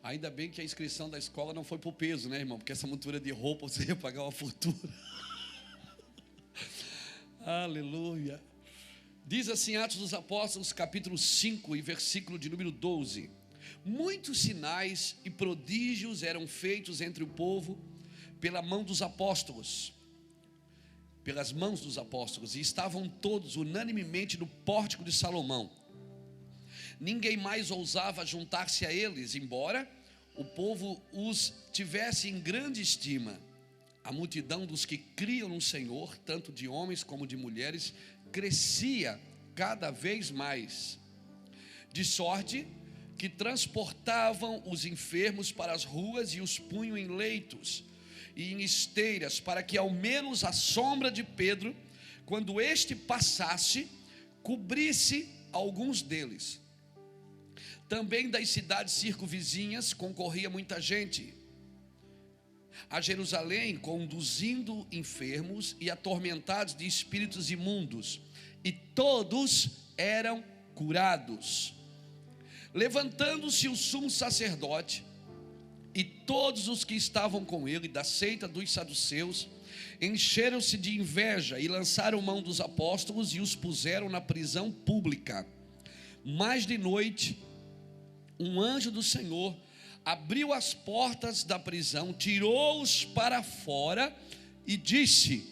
Ainda bem que a inscrição da escola não foi por peso, né, irmão? Porque essa montura de roupa você ia pagar uma fortuna. Aleluia. Diz assim, Atos dos Apóstolos, capítulo 5 e versículo de número 12: muitos sinais e prodígios eram feitos entre o povo pelas mãos dos apóstolos, e estavam todos unanimemente no pórtico de Salomão. Ninguém mais ousava juntar-se a eles, embora o povo os tivesse em grande estima. A multidão dos que criam no Senhor, tanto de homens como de mulheres, crescia cada vez mais, de sorte que transportavam os enfermos para as ruas e os punham em leitos e em esteiras, para que ao menos a sombra de Pedro, quando este passasse, cobrisse alguns deles. Também das cidades circunvizinhas concorria muita gente a Jerusalém, conduzindo enfermos e atormentados de espíritos imundos, e todos eram curados. Levantando-se o sumo sacerdote e todos os que estavam com ele, da seita dos saduceus, encheram-se de inveja e lançaram mão dos apóstolos e os puseram na prisão pública. Mas de noite, um anjo do Senhor abriu as portas da prisão, tirou-os para fora e disse: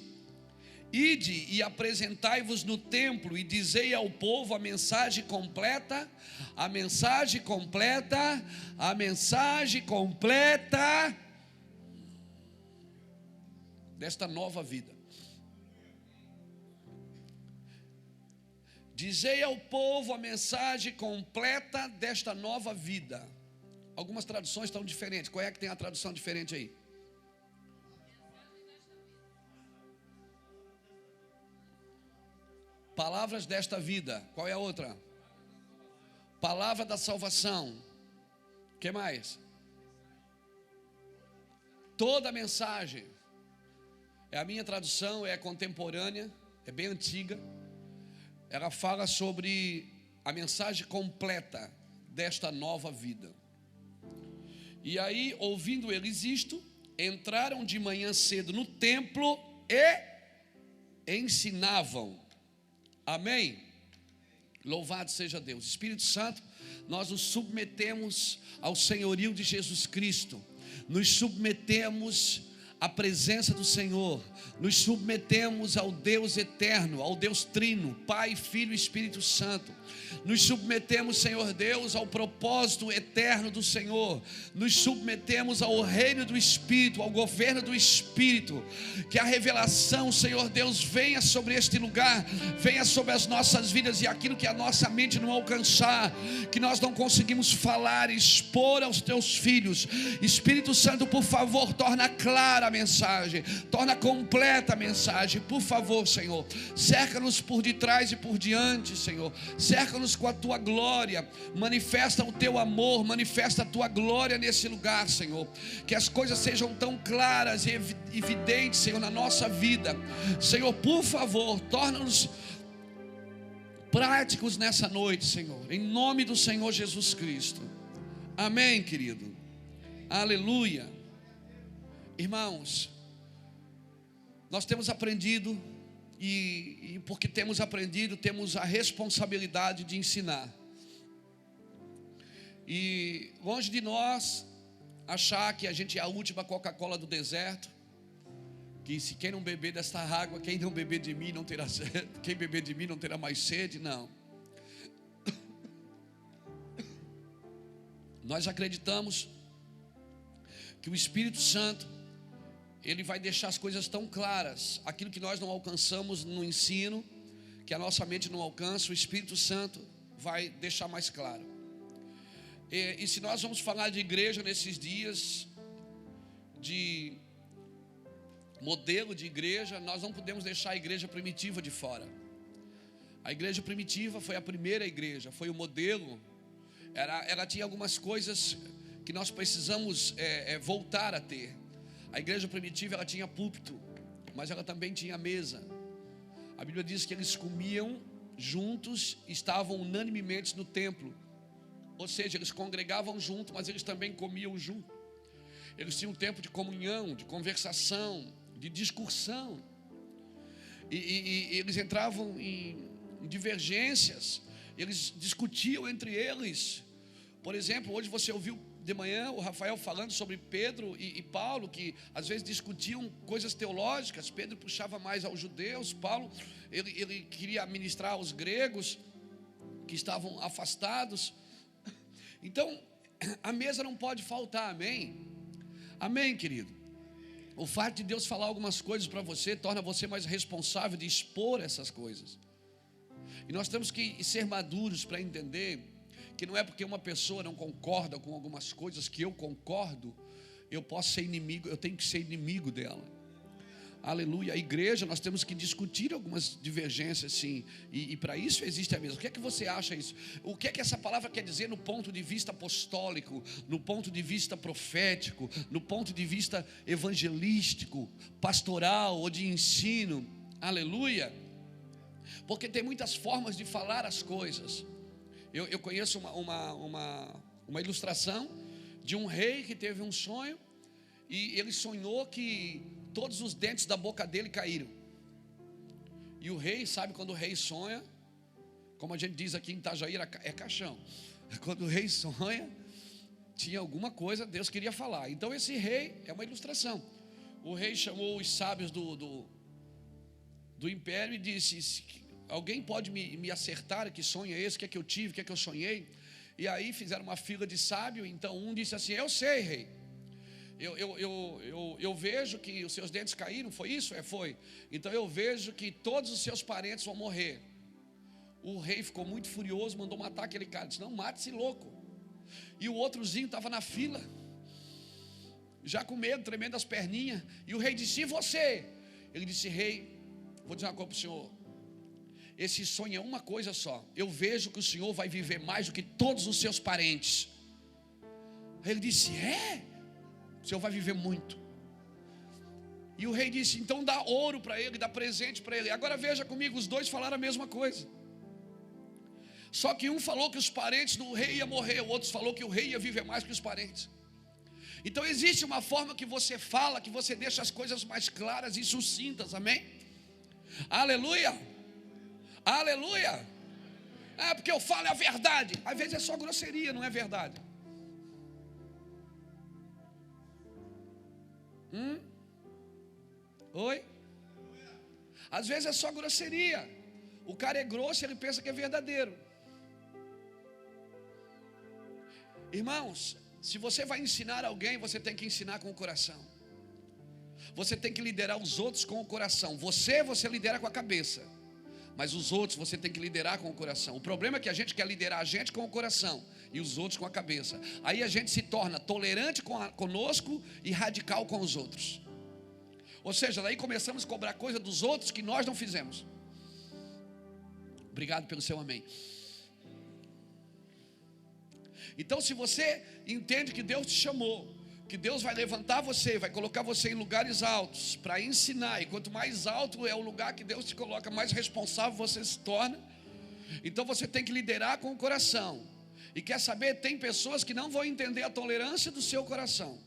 ide e apresentai-vos no templo e dizei ao povo a mensagem completa, a mensagem completa, a mensagem completa desta nova vida. Dizei ao povo a mensagem completa desta nova vida. Algumas traduções estão diferentes. Qual é que tem a tradução diferente aí? Palavras desta vida. Qual é a outra? Palavra da salvação. O que mais? Toda a mensagem. É a minha tradução, é contemporânea, é bem antiga. Ela fala sobre a mensagem completa desta nova vida. E aí, ouvindo eles isto, entraram de manhã cedo no templo e ensinavam. Amém? Louvado seja Deus. Espírito Santo, nós nos submetemos ao senhorio de Jesus Cristo, nos submetemos à presença do Senhor, nos submetemos ao Deus eterno, ao Deus trino, Pai, Filho e Espírito Santo. Nos submetemos, Senhor Deus, ao propósito eterno do Senhor. Nos submetemos ao reino do Espírito, ao governo do Espírito. Que a revelação, Senhor Deus, venha sobre este lugar, venha sobre as nossas vidas, e aquilo que a nossa mente não alcançar, que nós não conseguimos falar, expor aos teus filhos. Espírito Santo, por favor, torna clara a mensagem, torna completa a mensagem, por favor, Senhor. Cerca-nos por detrás e por diante, Senhor. Cerca-nos com a tua glória, manifesta o teu amor, manifesta a tua glória nesse lugar, Senhor. Que as coisas sejam tão claras e evidentes, Senhor, na nossa vida. Senhor, por favor, torna-nos práticos nessa noite, Senhor, em nome do Senhor Jesus Cristo. Amém, querido. Aleluia. Irmãos, nós temos aprendido, e porque temos aprendido, temos a responsabilidade de ensinar. E longe de nós achar que a gente é a última Coca-Cola do deserto, que se quem não beber desta água, quem não beber de mim não terá sede, quem beber de mim não terá mais sede. Não. Nós acreditamos que o Espírito Santo, ele vai deixar as coisas tão claras, aquilo que nós não alcançamos no ensino, que a nossa mente não alcança, o Espírito Santo vai deixar mais claro. E se nós vamos falar de igreja nesses dias, de modelo de igreja, nós não podemos deixar a igreja primitiva de fora. A igreja primitiva foi a primeira igreja, foi o modelo. Ela tinha algumas coisas que nós precisamos voltar a ter. A igreja primitiva, ela tinha púlpito, mas ela também tinha mesa. A Bíblia diz que eles comiam juntos, estavam unanimemente no templo. Ou seja, eles congregavam junto, mas eles também comiam junto. Eles tinham um tempo de comunhão, de conversação, de discussão. E eles entravam em divergências, eles discutiam entre eles. Por exemplo, hoje você ouviu de manhã o Rafael falando sobre Pedro e Paulo, que às vezes discutiam coisas teológicas. Pedro puxava mais aos judeus, Paulo ele queria ministrar aos gregos que estavam afastados. Então a mesa não pode faltar, amém? Amém, querido? O fato de Deus falar algumas coisas para você torna você mais responsável de expor essas coisas. E nós temos que ser maduros para entender que não é porque uma pessoa não concorda com algumas coisas que eu concordo, eu posso ser inimigo, eu tenho que ser inimigo dela. Aleluia. A igreja, nós temos que discutir algumas divergências, sim. E para isso existe a mesa. O que é que você acha isso? O que é que essa palavra quer dizer no ponto de vista apostólico, no ponto de vista profético, no ponto de vista evangelístico, pastoral ou de ensino? Aleluia. Porque tem muitas formas de falar as coisas. Eu conheço uma ilustração de um rei que teve um sonho, e ele sonhou que todos os dentes da boca dele caíram. E o rei, sabe quando o rei sonha, como a gente diz aqui em Itajaí, é caixão. Quando o rei sonha, tinha alguma coisa, Deus queria falar. Então esse rei, é uma ilustração. O rei chamou os sábios do império e disse: alguém pode me acertar que sonho é esse, o que é que eu tive, o que é que eu sonhei? E aí fizeram uma fila de sábio. Então um disse assim: eu sei, rei, eu vejo que os seus dentes caíram, foi isso? Foi. Então eu vejo que todos os seus parentes vão morrer. O rei ficou muito furioso, mandou matar aquele cara, disse: não, mate esse louco. E o outrozinho estava na fila, já com medo, tremendo as perninhas. E o rei disse: e você? Ele disse: rei, vou dizer uma coisa para o senhor, esse sonho é uma coisa só, eu vejo que o senhor vai viver mais do que todos os seus parentes. Ele disse: o senhor vai viver muito. E o rei disse: então dá ouro para ele, dá presente para ele. Agora veja comigo, os dois falaram a mesma coisa, só que um falou que os parentes do rei iam morrer, o outro falou que o rei ia viver mais que os parentes. Então existe uma forma que você fala, que você deixa as coisas mais claras e sucintas, amém? Aleluia, aleluia. Porque eu falo a verdade, às vezes é só grosseria, não é verdade. Oi? Às vezes é só grosseria. O cara é grosso, ele pensa que é verdadeiro. Irmãos, se você vai ensinar alguém, você tem que ensinar com o coração. Você tem que liderar os outros com o coração. Você lidera com a cabeça, mas os outros você tem que liderar com o coração. O problema é que a gente quer liderar a gente com o coração e os outros com a cabeça. Aí a gente se torna tolerante conosco e radical com os outros. Ou seja, daí começamos a cobrar coisa dos outros que nós não fizemos. Obrigado pelo seu amém. Então, se você entende que Deus te chamou, que Deus vai levantar você, vai colocar você em lugares altos para ensinar, e quanto mais alto é o lugar que Deus te coloca, mais responsável você se torna. Então você tem que liderar com o coração. E quer saber, tem pessoas que não vão entender a tolerância do seu coração.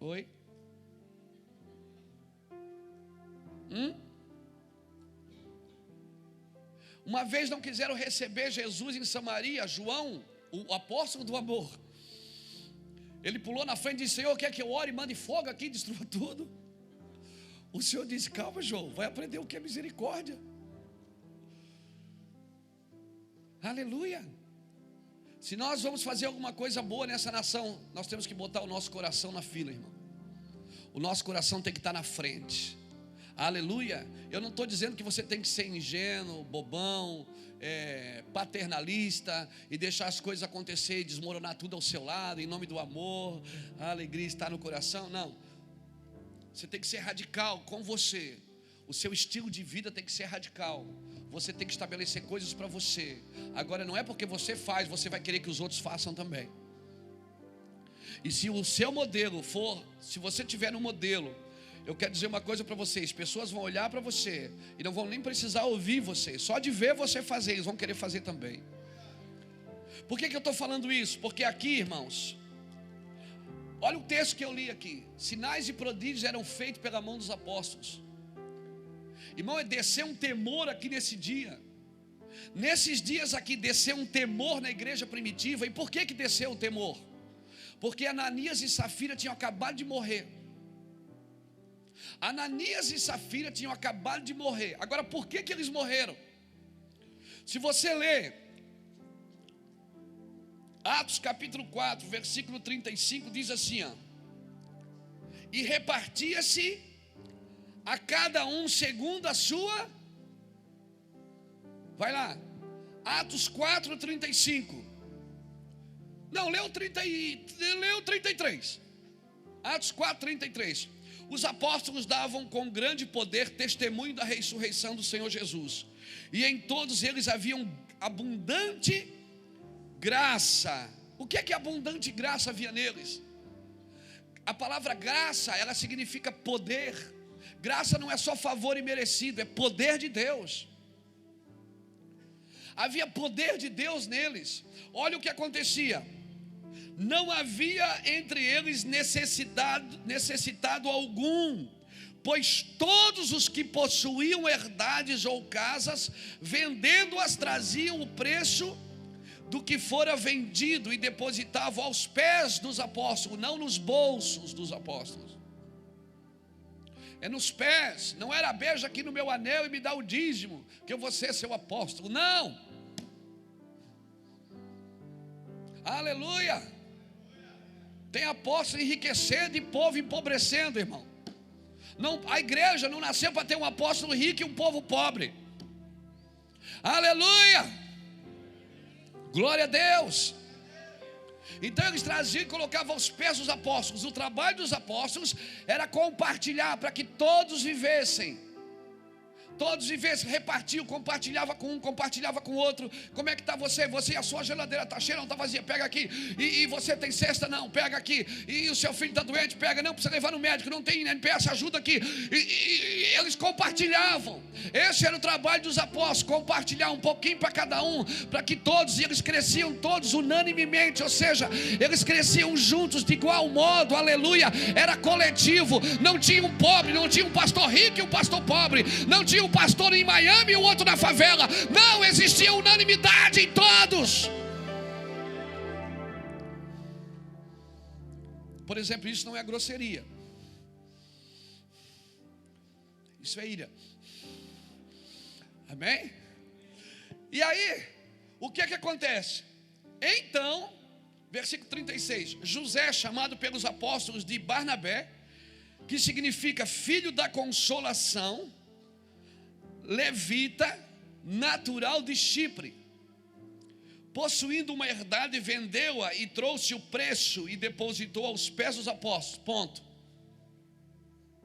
Oi? Uma vez não quiseram receber Jesus em Samaria. João, o apóstolo do amor, ele pulou na frente e disse: Senhor, quer que eu ore e mande fogo aqui e destrua tudo? O Senhor disse: calma, João, vai aprender o que é misericórdia. Aleluia. Se nós vamos fazer alguma coisa boa nessa nação, nós temos que botar o nosso coração na fila, irmão. O nosso coração tem que estar na frente. Aleluia. Eu não estou dizendo que você tem que ser ingênuo, bobão, paternalista e deixar as coisas acontecer e desmoronar tudo ao seu lado, em nome do amor. A alegria está no coração. Não. Você tem que ser radical com você. O seu estilo de vida tem que ser radical. Você tem que estabelecer coisas para você. Agora, não é porque você faz, você vai querer que os outros façam também. E se o seu modelo for, se você tiver um modelo Eu quero dizer uma coisa para vocês: pessoas vão olhar para você e não vão nem precisar ouvir você, só de ver você fazer, eles vão querer fazer também. Por que eu estou falando isso? Porque aqui, irmãos, olha o texto que eu li aqui: sinais e prodígios eram feitos pela mão dos apóstolos. Irmão, é descer um temor aqui nesse dia. Nesses dias aqui desceu um temor na igreja primitiva. E por que desceu o temor? Porque Ananias e Safira tinham acabado de morrer. Ananias e Safira tinham acabado de morrer. Agora, por que eles morreram? Se você ler Atos capítulo 4, versículo 35, diz assim, ó: e repartia-se a cada um segundo a sua. Vai lá, Atos 4, 35. Não, leu 33. Atos 4, 33. Os apóstolos davam com grande poder testemunho da ressurreição do Senhor Jesus, e em todos eles haviam abundante graça. O que é que abundante graça havia neles? A palavra graça, ela significa poder. Graça não é só favor imerecido, é poder de Deus. Havia poder de Deus neles. Olha o que acontecia: não havia entre eles necessitado algum, pois todos os que possuíam herdades ou casas, vendendo-as, traziam o preço do que fora vendido e depositavam aos pés dos apóstolos, não nos bolsos dos apóstolos. É nos pés. Não era: beija aqui no meu anel e me dá o dízimo, que eu vou ser seu apóstolo. Não. Aleluia. Tem apóstolo enriquecendo e povo empobrecendo, irmão. Não, a igreja não nasceu para ter um apóstolo rico e um povo pobre. Aleluia. Glória a Deus. Então eles traziam e colocavam aos pés dos apóstolos. O trabalho dos apóstolos era compartilhar, para que todos vivessem. Todos vivessem, repartiam, compartilhava com um, compartilhava com o outro. Como é que está você? Você, a sua geladeira está cheia, não está vazia? Pega aqui. E você tem cesta? Não, pega aqui. E o seu filho está doente? Pega. Não, precisa levar no médico, não tem NPS, ajuda aqui. E eles compartilhavam. Esse era o trabalho dos apóstolos, compartilhar um pouquinho para cada um, para que todos, e eles cresciam todos unanimemente, ou seja, eles cresciam juntos de igual modo, aleluia. Era coletivo, não tinha um pobre, não tinha um pastor rico e um pastor pobre, não tinha um pastor em Miami e o outro na favela. Não, existia unanimidade em todos. Por exemplo, isso não é grosseria, isso é ira. Amém? E aí, o que é que acontece? Então, versículo 36, José, chamado pelos apóstolos de Barnabé, que significa filho da consolação, levita, natural de Chipre, possuindo uma herdade, vendeu-a e trouxe o preço e depositou aos pés dos apóstolos. Ponto.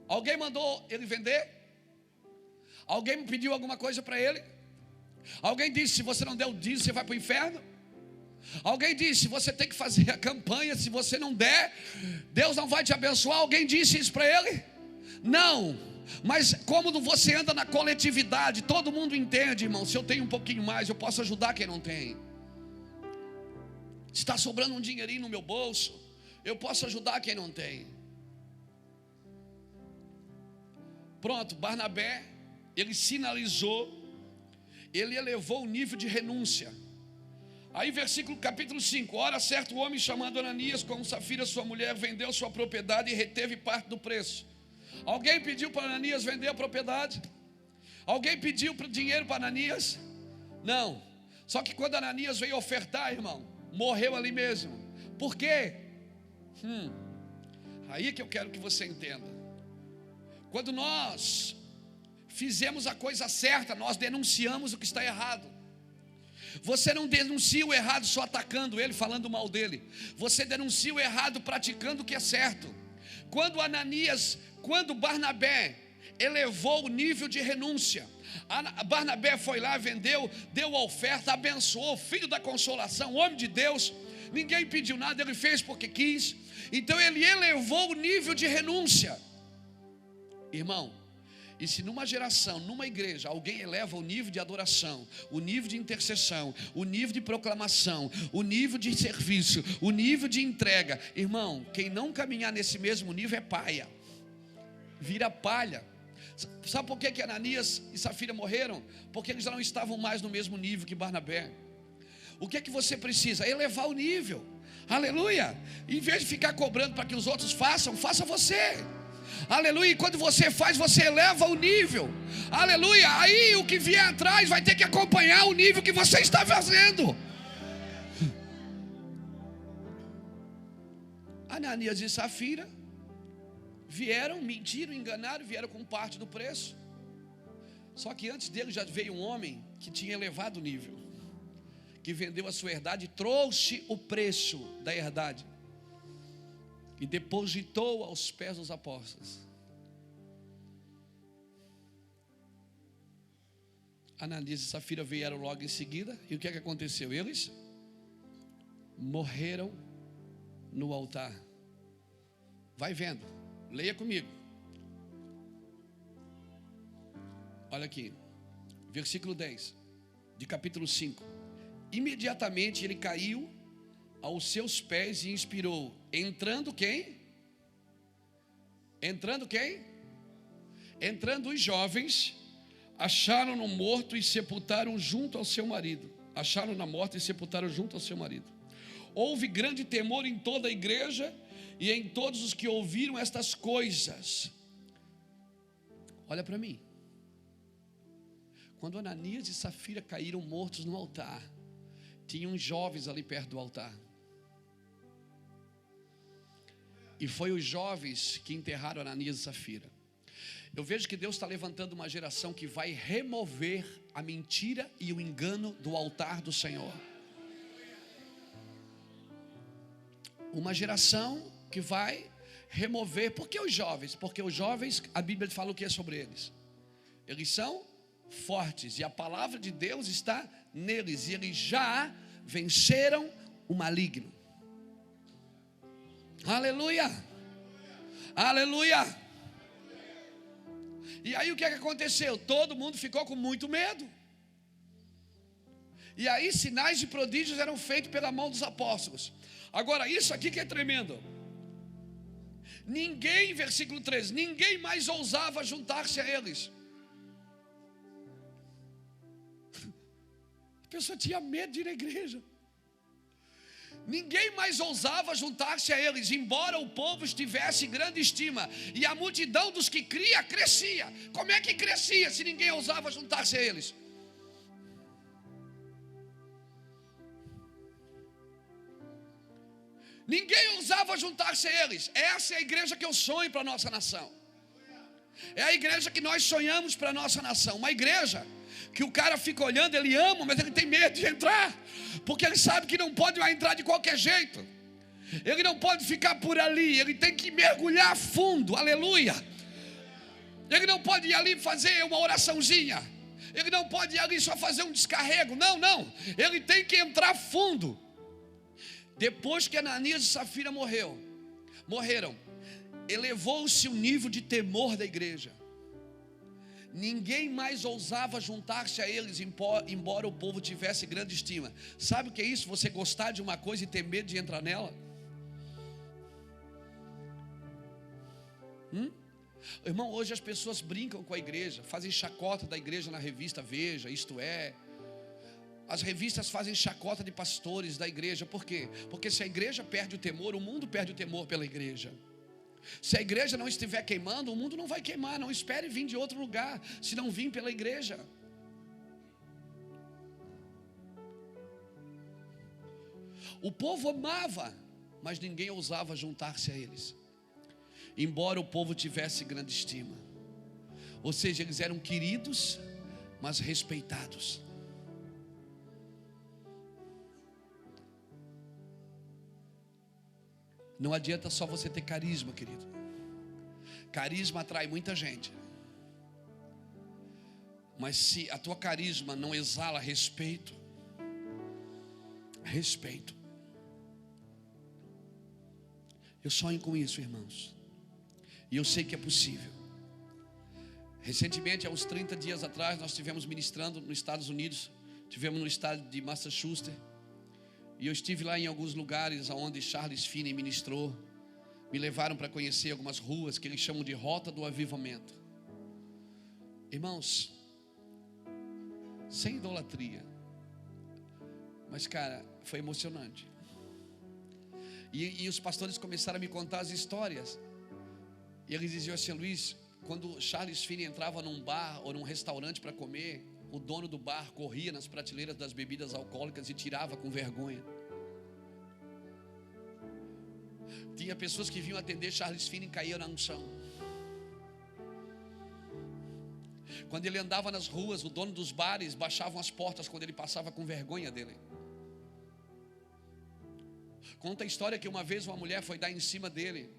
Alguém mandou ele vender? Alguém me pediu alguma coisa para ele? Alguém disse: se você não der o dízimo, você vai para o inferno? Alguém disse: você tem que fazer a campanha, se você não der, Deus não vai te abençoar? Alguém disse isso para ele? Não. Mas como você anda na coletividade, todo mundo entende, irmão. Se eu tenho um pouquinho mais, eu posso ajudar quem não tem. Se está sobrando um dinheirinho no meu bolso, eu posso ajudar quem não tem. Pronto, Barnabé, ele sinalizou, ele elevou o nível de renúncia. Aí versículo capítulo 5, ora certo homem chamado Ananias, com Safira sua mulher, vendeu sua propriedade e reteve parte do preço. Alguém pediu para Ananias vender a propriedade? Alguém pediu dinheiro para Ananias? Não. Só que quando Ananias veio ofertar, irmão, morreu ali mesmo. Por quê? Aí que eu quero que você entenda. Quando nós fizemos a coisa certa, nós denunciamos o que está errado. Você não denuncia o errado só atacando ele, falando mal dele. Você denuncia o errado praticando o que é certo. Quando Barnabé elevou o nível de renúncia, Barnabé foi lá, vendeu, deu a oferta, abençoou, filho da consolação, homem de Deus, ninguém pediu nada, ele fez porque quis. Então ele elevou o nível de renúncia. Irmão, e se numa geração, numa igreja, alguém eleva o nível de adoração, o nível de intercessão, o nível de proclamação, o nível de serviço, o nível de entrega, irmão, quem não caminhar nesse mesmo nível é paia, vira palha. Sabe por que Ananias e Safira morreram? Porque eles já não estavam mais no mesmo nível que Barnabé. O que é que você precisa? Elevar o nível, aleluia. Em vez de ficar cobrando para que os outros façam, faça você. Aleluia, e quando você faz, você eleva o nível. Aleluia, aí o que vier atrás vai ter que acompanhar o nível que você está fazendo. Ananias e Safira vieram, mentiram, enganaram, vieram com parte do preço. Só que antes dele já veio um homem que tinha elevado o nível, que vendeu a sua herdade, trouxe o preço da herdade e depositou aos pés dos apóstolos. Ananias e Safira vieram logo em seguida. E o que é que aconteceu? Eles morreram no altar. Vai vendo, leia comigo. Olha aqui, versículo 10 de capítulo 5. Imediatamente ele caiu aos seus pés e expirou. Entrando quem? Entrando quem? Entrando os jovens, acharam-no morto e sepultaram junto ao seu marido. Acharam-no morto e sepultaram junto ao seu marido. Houve grande temor em toda a igreja e em todos os que ouviram estas coisas. Olha para mim. Quando Ananias e Safira caíram mortos no altar, tinham jovens ali perto do altar. E foi os jovens que enterraram Ananias e Safira. Eu vejo que Deus está levantando uma geração que vai remover a mentira e o engano do altar do Senhor. Uma geração que vai remover. Por que os jovens? Porque os jovens, a Bíblia fala o que é sobre eles? Eles são fortes e a palavra de Deus está neles, e eles já venceram o maligno. Aleluia, aleluia. E aí o que é que aconteceu? Todo mundo ficou com muito medo. E aí sinais e prodígios eram feitos pela mão dos apóstolos. Agora isso aqui que é tremendo. Ninguém, versículo 13, ninguém mais ousava juntar-se a eles. A pessoa tinha medo de ir na igreja. Ninguém mais ousava juntar-se a eles, embora o povo estivesse em grande estima, e a multidão dos que cria crescia. Como é que crescia se ninguém ousava juntar-se a eles? Ninguém ousava juntar-se a eles. Essa é a igreja que eu sonho para a nossa nação. É a igreja que nós sonhamos para a nossa nação. Uma igreja que o cara fica olhando, ele ama, mas ele tem medo de entrar, porque ele sabe que não pode mais entrar de qualquer jeito. Ele não pode ficar por ali, ele tem que mergulhar a fundo, aleluia. Ele não pode ir ali fazer uma oraçãozinha, ele não pode ir ali só fazer um descarrego, não, ele tem que entrar fundo. Depois que Ananias e Safira morreram, elevou-se o nível de temor da igreja. Ninguém mais ousava juntar-se a eles, embora o povo tivesse grande estima. Sabe o que é isso? Você gostar de uma coisa e ter medo de entrar nela? Irmão, hoje as pessoas brincam com a igreja, fazem chacota da igreja na revista Veja, Isto É. As revistas fazem chacota de pastores da igreja. Por quê? Porque se a igreja perde o temor, o mundo perde o temor pela igreja. Se a igreja não estiver queimando, o mundo não vai queimar. Não espere vir de outro lugar, se não vir pela igreja. O povo amava, mas ninguém ousava juntar-se a eles, embora o povo tivesse grande estima. Ou seja, eles eram queridos, mas respeitados. Não adianta só você ter carisma, querido. Carisma atrai muita gente. Mas se a tua carisma não exala respeito, eu sonho com isso, irmãos. E eu sei que é possível. Recentemente, há uns 30 dias atrás, nós estivemos ministrando nos Estados Unidos. Estivemos no estado de Massachusetts. E eu estive lá em alguns lugares onde Charles Finney ministrou. Me levaram para conhecer algumas ruas que eles chamam de Rota do Avivamento. Irmãos, sem idolatria, mas cara, foi emocionante. E os pastores começaram a me contar as histórias. E eles diziam assim: Luiz, quando Charles Finney entrava num bar ou num restaurante para comer, o dono do bar corria nas prateleiras das bebidas alcoólicas e tirava com vergonha. Tinha pessoas que vinham atender Charles Finney e caíam no chão. Quando ele andava nas ruas, o dono dos bares baixavam as portas quando ele passava com vergonha dele. Conta a história que uma vez uma mulher foi dar em cima dele,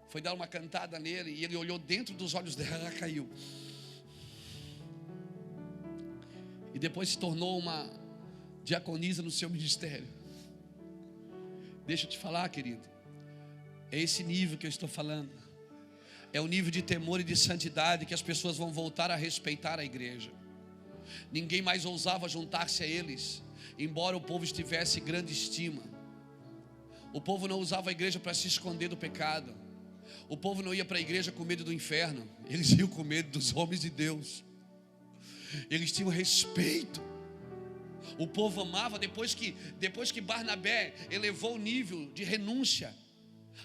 foi dar uma cantada nele, e ele olhou dentro dos olhos dela, ela caiu. E depois se tornou uma diaconisa no seu ministério. Deixa eu te falar, querido, é esse nível que eu estou falando. É o nível de temor e de santidade que as pessoas vão voltar a respeitar a igreja. Ninguém mais ousava juntar-se a eles, embora o povo estivesse em grande estima. O povo não usava a igreja para se esconder do pecado. O povo não ia para a igreja com medo do inferno. Eles iam com medo dos homens de Deus. Eles tinham respeito. O povo amava. Depois que Barnabé elevou o nível de renúncia,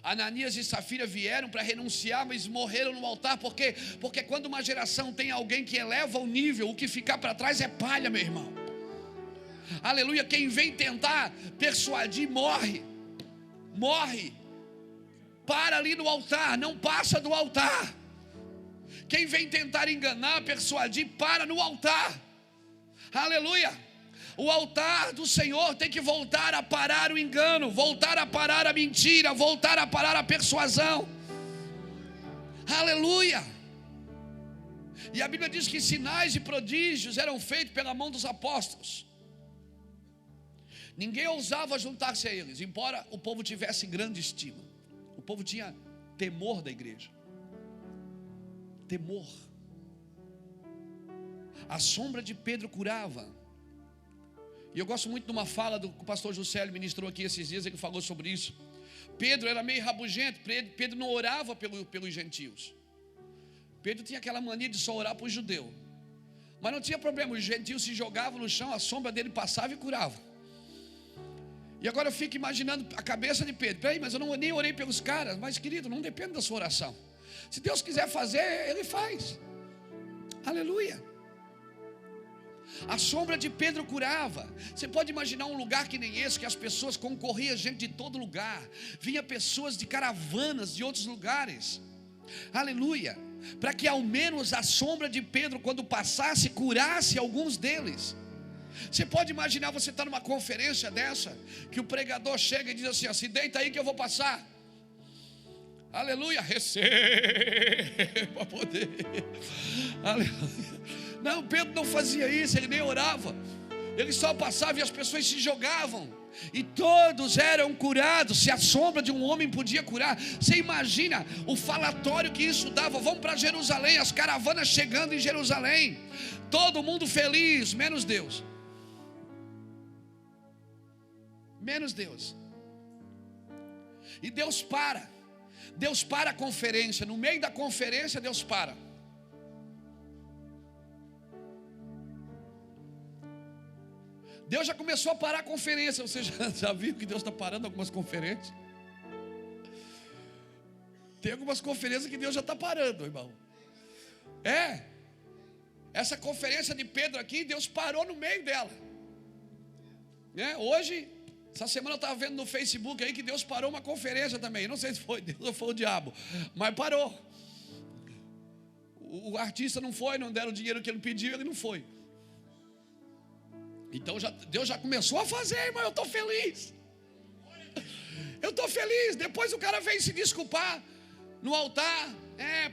Ananias e Safira vieram para renunciar, mas morreram no altar. Por quê? Porque quando uma geração tem alguém que eleva o nível, o que ficar para trás é palha, meu irmão. Aleluia. Quem vem tentar persuadir morre. Para ali no altar, não passa do altar. Quem vem tentar enganar, persuadir, para no altar. Aleluia. O altar do Senhor tem que voltar a parar o engano, voltar a parar a mentira, voltar a parar a persuasão. Aleluia. E a Bíblia diz que sinais e prodígios eram feitos pela mão dos apóstolos. Ninguém ousava juntar-se a eles, embora o povo tivesse grande estima. O povo tinha temor da igreja. Temor. A sombra de Pedro curava. E eu gosto muito de uma fala do que o pastor Juscelio ministrou aqui esses dias. Ele falou sobre isso. Pedro era meio rabugento. Pedro não orava pelos gentios. Pedro tinha aquela mania de só orar para o judeu. Mas não tinha problema, os gentios se jogavam no chão, a sombra dele passava e curava. E agora eu fico imaginando a cabeça de Pedro. Peraí, mas eu nem orei pelos caras. Mas querido, não depende da sua oração. Se Deus quiser fazer, Ele faz. Aleluia. A sombra de Pedro curava. Você pode imaginar um lugar que nem esse, que as pessoas concorriam, gente de todo lugar. Vinha pessoas de caravanas de outros lugares. Aleluia. Para que ao menos a sombra de Pedro, quando passasse, curasse alguns deles. Você pode imaginar, você está numa conferência dessa, que o pregador chega e diz assim: se deita aí que eu vou passar. Aleluia, receba poder. Aleluia. Não, Pedro não fazia isso, ele nem orava. Ele só passava e as pessoas se jogavam. E todos eram curados. Se a sombra de um homem podia curar, você imagina o falatório que isso dava. Vamos para Jerusalém, as caravanas chegando em Jerusalém, todo mundo feliz, menos Deus. Menos Deus. E Deus para a conferência. No meio da conferência Deus para. Deus já começou a parar a conferência. Você já viu que Deus está parando algumas conferências? Tem algumas conferências que Deus já está parando, irmão. Essa conferência de Pedro aqui, Deus parou no meio dela. Hoje, essa semana eu estava vendo no Facebook aí que Deus parou uma conferência também. Não sei se foi Deus ou foi o diabo, mas parou. O artista não foi, não deram o dinheiro que ele pediu, ele não foi. Então Deus já começou a fazer, irmão. Eu estou feliz. Eu estou feliz. Depois o cara veio se desculpar no altar.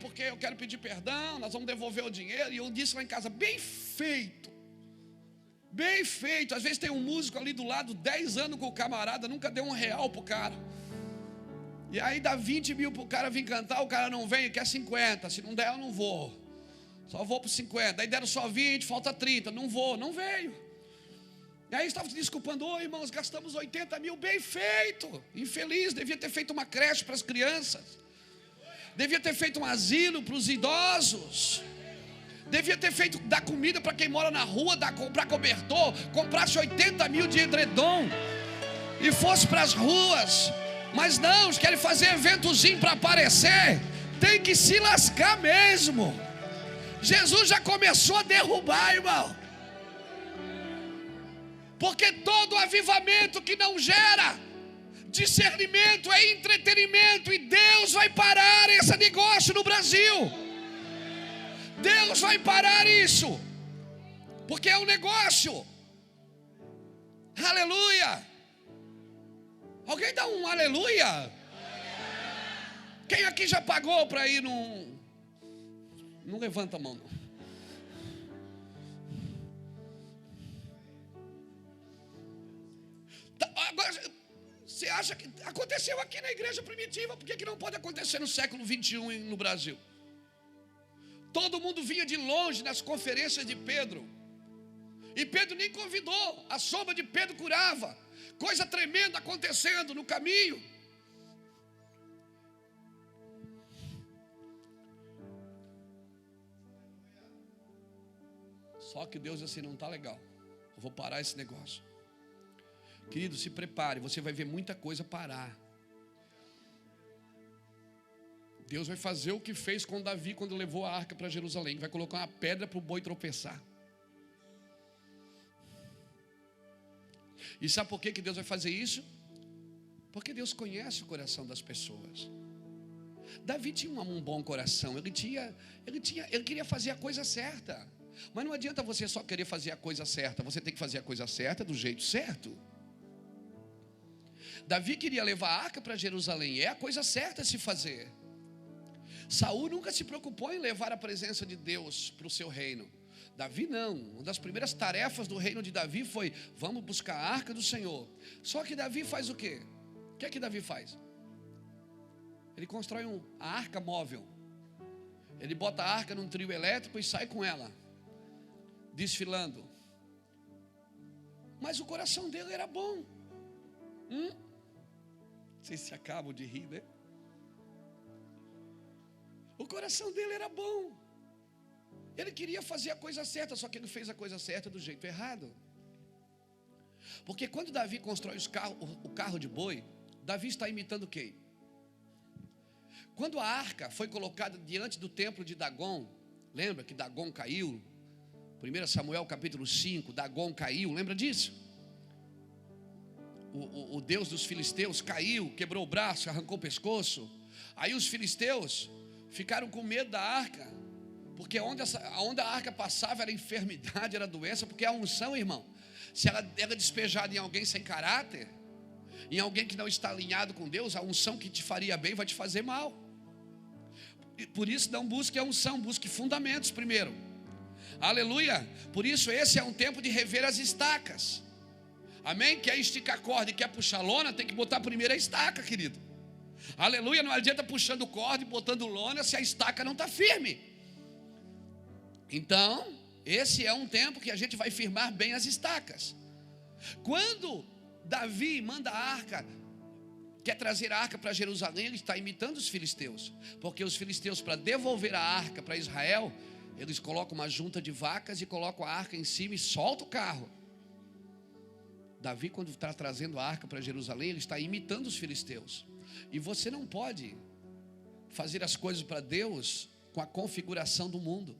Porque eu quero pedir perdão, nós vamos devolver o dinheiro. E eu disse lá em casa: bem feito. Bem feito. Às vezes tem um músico ali do lado, 10 anos com o camarada, nunca deu R$1 pro cara. E aí dá 20 mil pro cara vir cantar, o cara não vem e quer 50. Se não der, eu não vou. Só vou para os 50. Aí deram só 20, falta 30. Não vou, não veio. E aí estava se desculpando: ô irmãos, gastamos 80 mil, bem feito. Infeliz, devia ter feito uma creche para as crianças, devia ter feito um asilo para os idosos, devia ter feito dar comida para quem mora na rua, comprar cobertor, comprasse 80 mil de edredom e fosse para as ruas. Mas não, eles querem fazer eventozinho para aparecer. Tem que se lascar mesmo. Jesus já começou a derrubar, irmão. Porque todo avivamento que não gera discernimento é entretenimento. E Deus vai parar esse negócio no Brasil. Deus vai parar isso, porque é um negócio. Aleluia. Alguém dá um aleluia? Quem aqui já pagou para ir num... Não levanta a mão não. Agora, você acha que aconteceu aqui na igreja primitiva? Por que não pode acontecer no século 21 no Brasil? Todo mundo vinha de longe nas conferências de Pedro, e Pedro nem convidou. A sombra de Pedro curava. Coisa tremenda acontecendo no caminho. Só que Deus assim: não está legal, eu vou parar esse negócio. Querido, se prepare, você vai ver muita coisa parar. Deus vai fazer o que fez com Davi quando levou a arca para Jerusalém. Vai colocar uma pedra para o boi tropeçar. E sabe por que Deus vai fazer isso? Porque Deus conhece o coração das pessoas. Davi tinha um bom coração. Ele queria fazer a coisa certa. Mas não adianta você só querer fazer a coisa certa. Você tem que fazer a coisa certa do jeito certo. Davi queria levar a arca para Jerusalém. É a coisa certa a se fazer. Saul nunca se preocupou em levar a presença de Deus para o seu reino. Davi não. Uma das primeiras tarefas do reino de Davi foi: vamos buscar a arca do Senhor. Só que Davi faz o quê? O que é que Davi faz? Ele constrói a arca móvel. Ele bota a arca num trio elétrico e sai com ela, desfilando. Mas o coração dele era bom. Vocês se acabam de rir, né? O coração dele era bom. Ele queria fazer a coisa certa, só que ele fez a coisa certa do jeito errado. Porque quando Davi constrói o carro de boi, Davi está imitando quem? Quando a arca foi colocada diante do templo de Dagon, lembra que Dagon caiu? 1 Samuel capítulo 5, Dagon caiu, lembra disso? O Deus dos filisteus caiu, quebrou o braço, arrancou o pescoço. Aí os filisteus ficaram com medo da arca, porque onde a arca passava era enfermidade, era doença. Porque a unção, irmão, se ela é despejada em alguém sem caráter, em alguém que não está alinhado com Deus, a unção que te faria bem vai te fazer mal. Por isso não busque a unção, busque fundamentos primeiro. Aleluia. Por isso esse é um tempo de rever as estacas. Amém? Quer esticar corda e quer puxar lona, tem que botar primeiro a estaca, querido. Aleluia. Não adianta puxando corda e botando lona se a estaca não está firme. Então esse é um tempo que a gente vai firmar bem as estacas. Quando Davi manda a arca, quer trazer a arca para Jerusalém, ele está imitando os filisteus. Porque os filisteus, para devolver a arca para Israel, eles colocam uma junta de vacas e colocam a arca em cima e soltam o carro. Davi, quando está trazendo a arca para Jerusalém, ele está imitando os filisteus. E você não pode fazer as coisas para Deus com a configuração do mundo.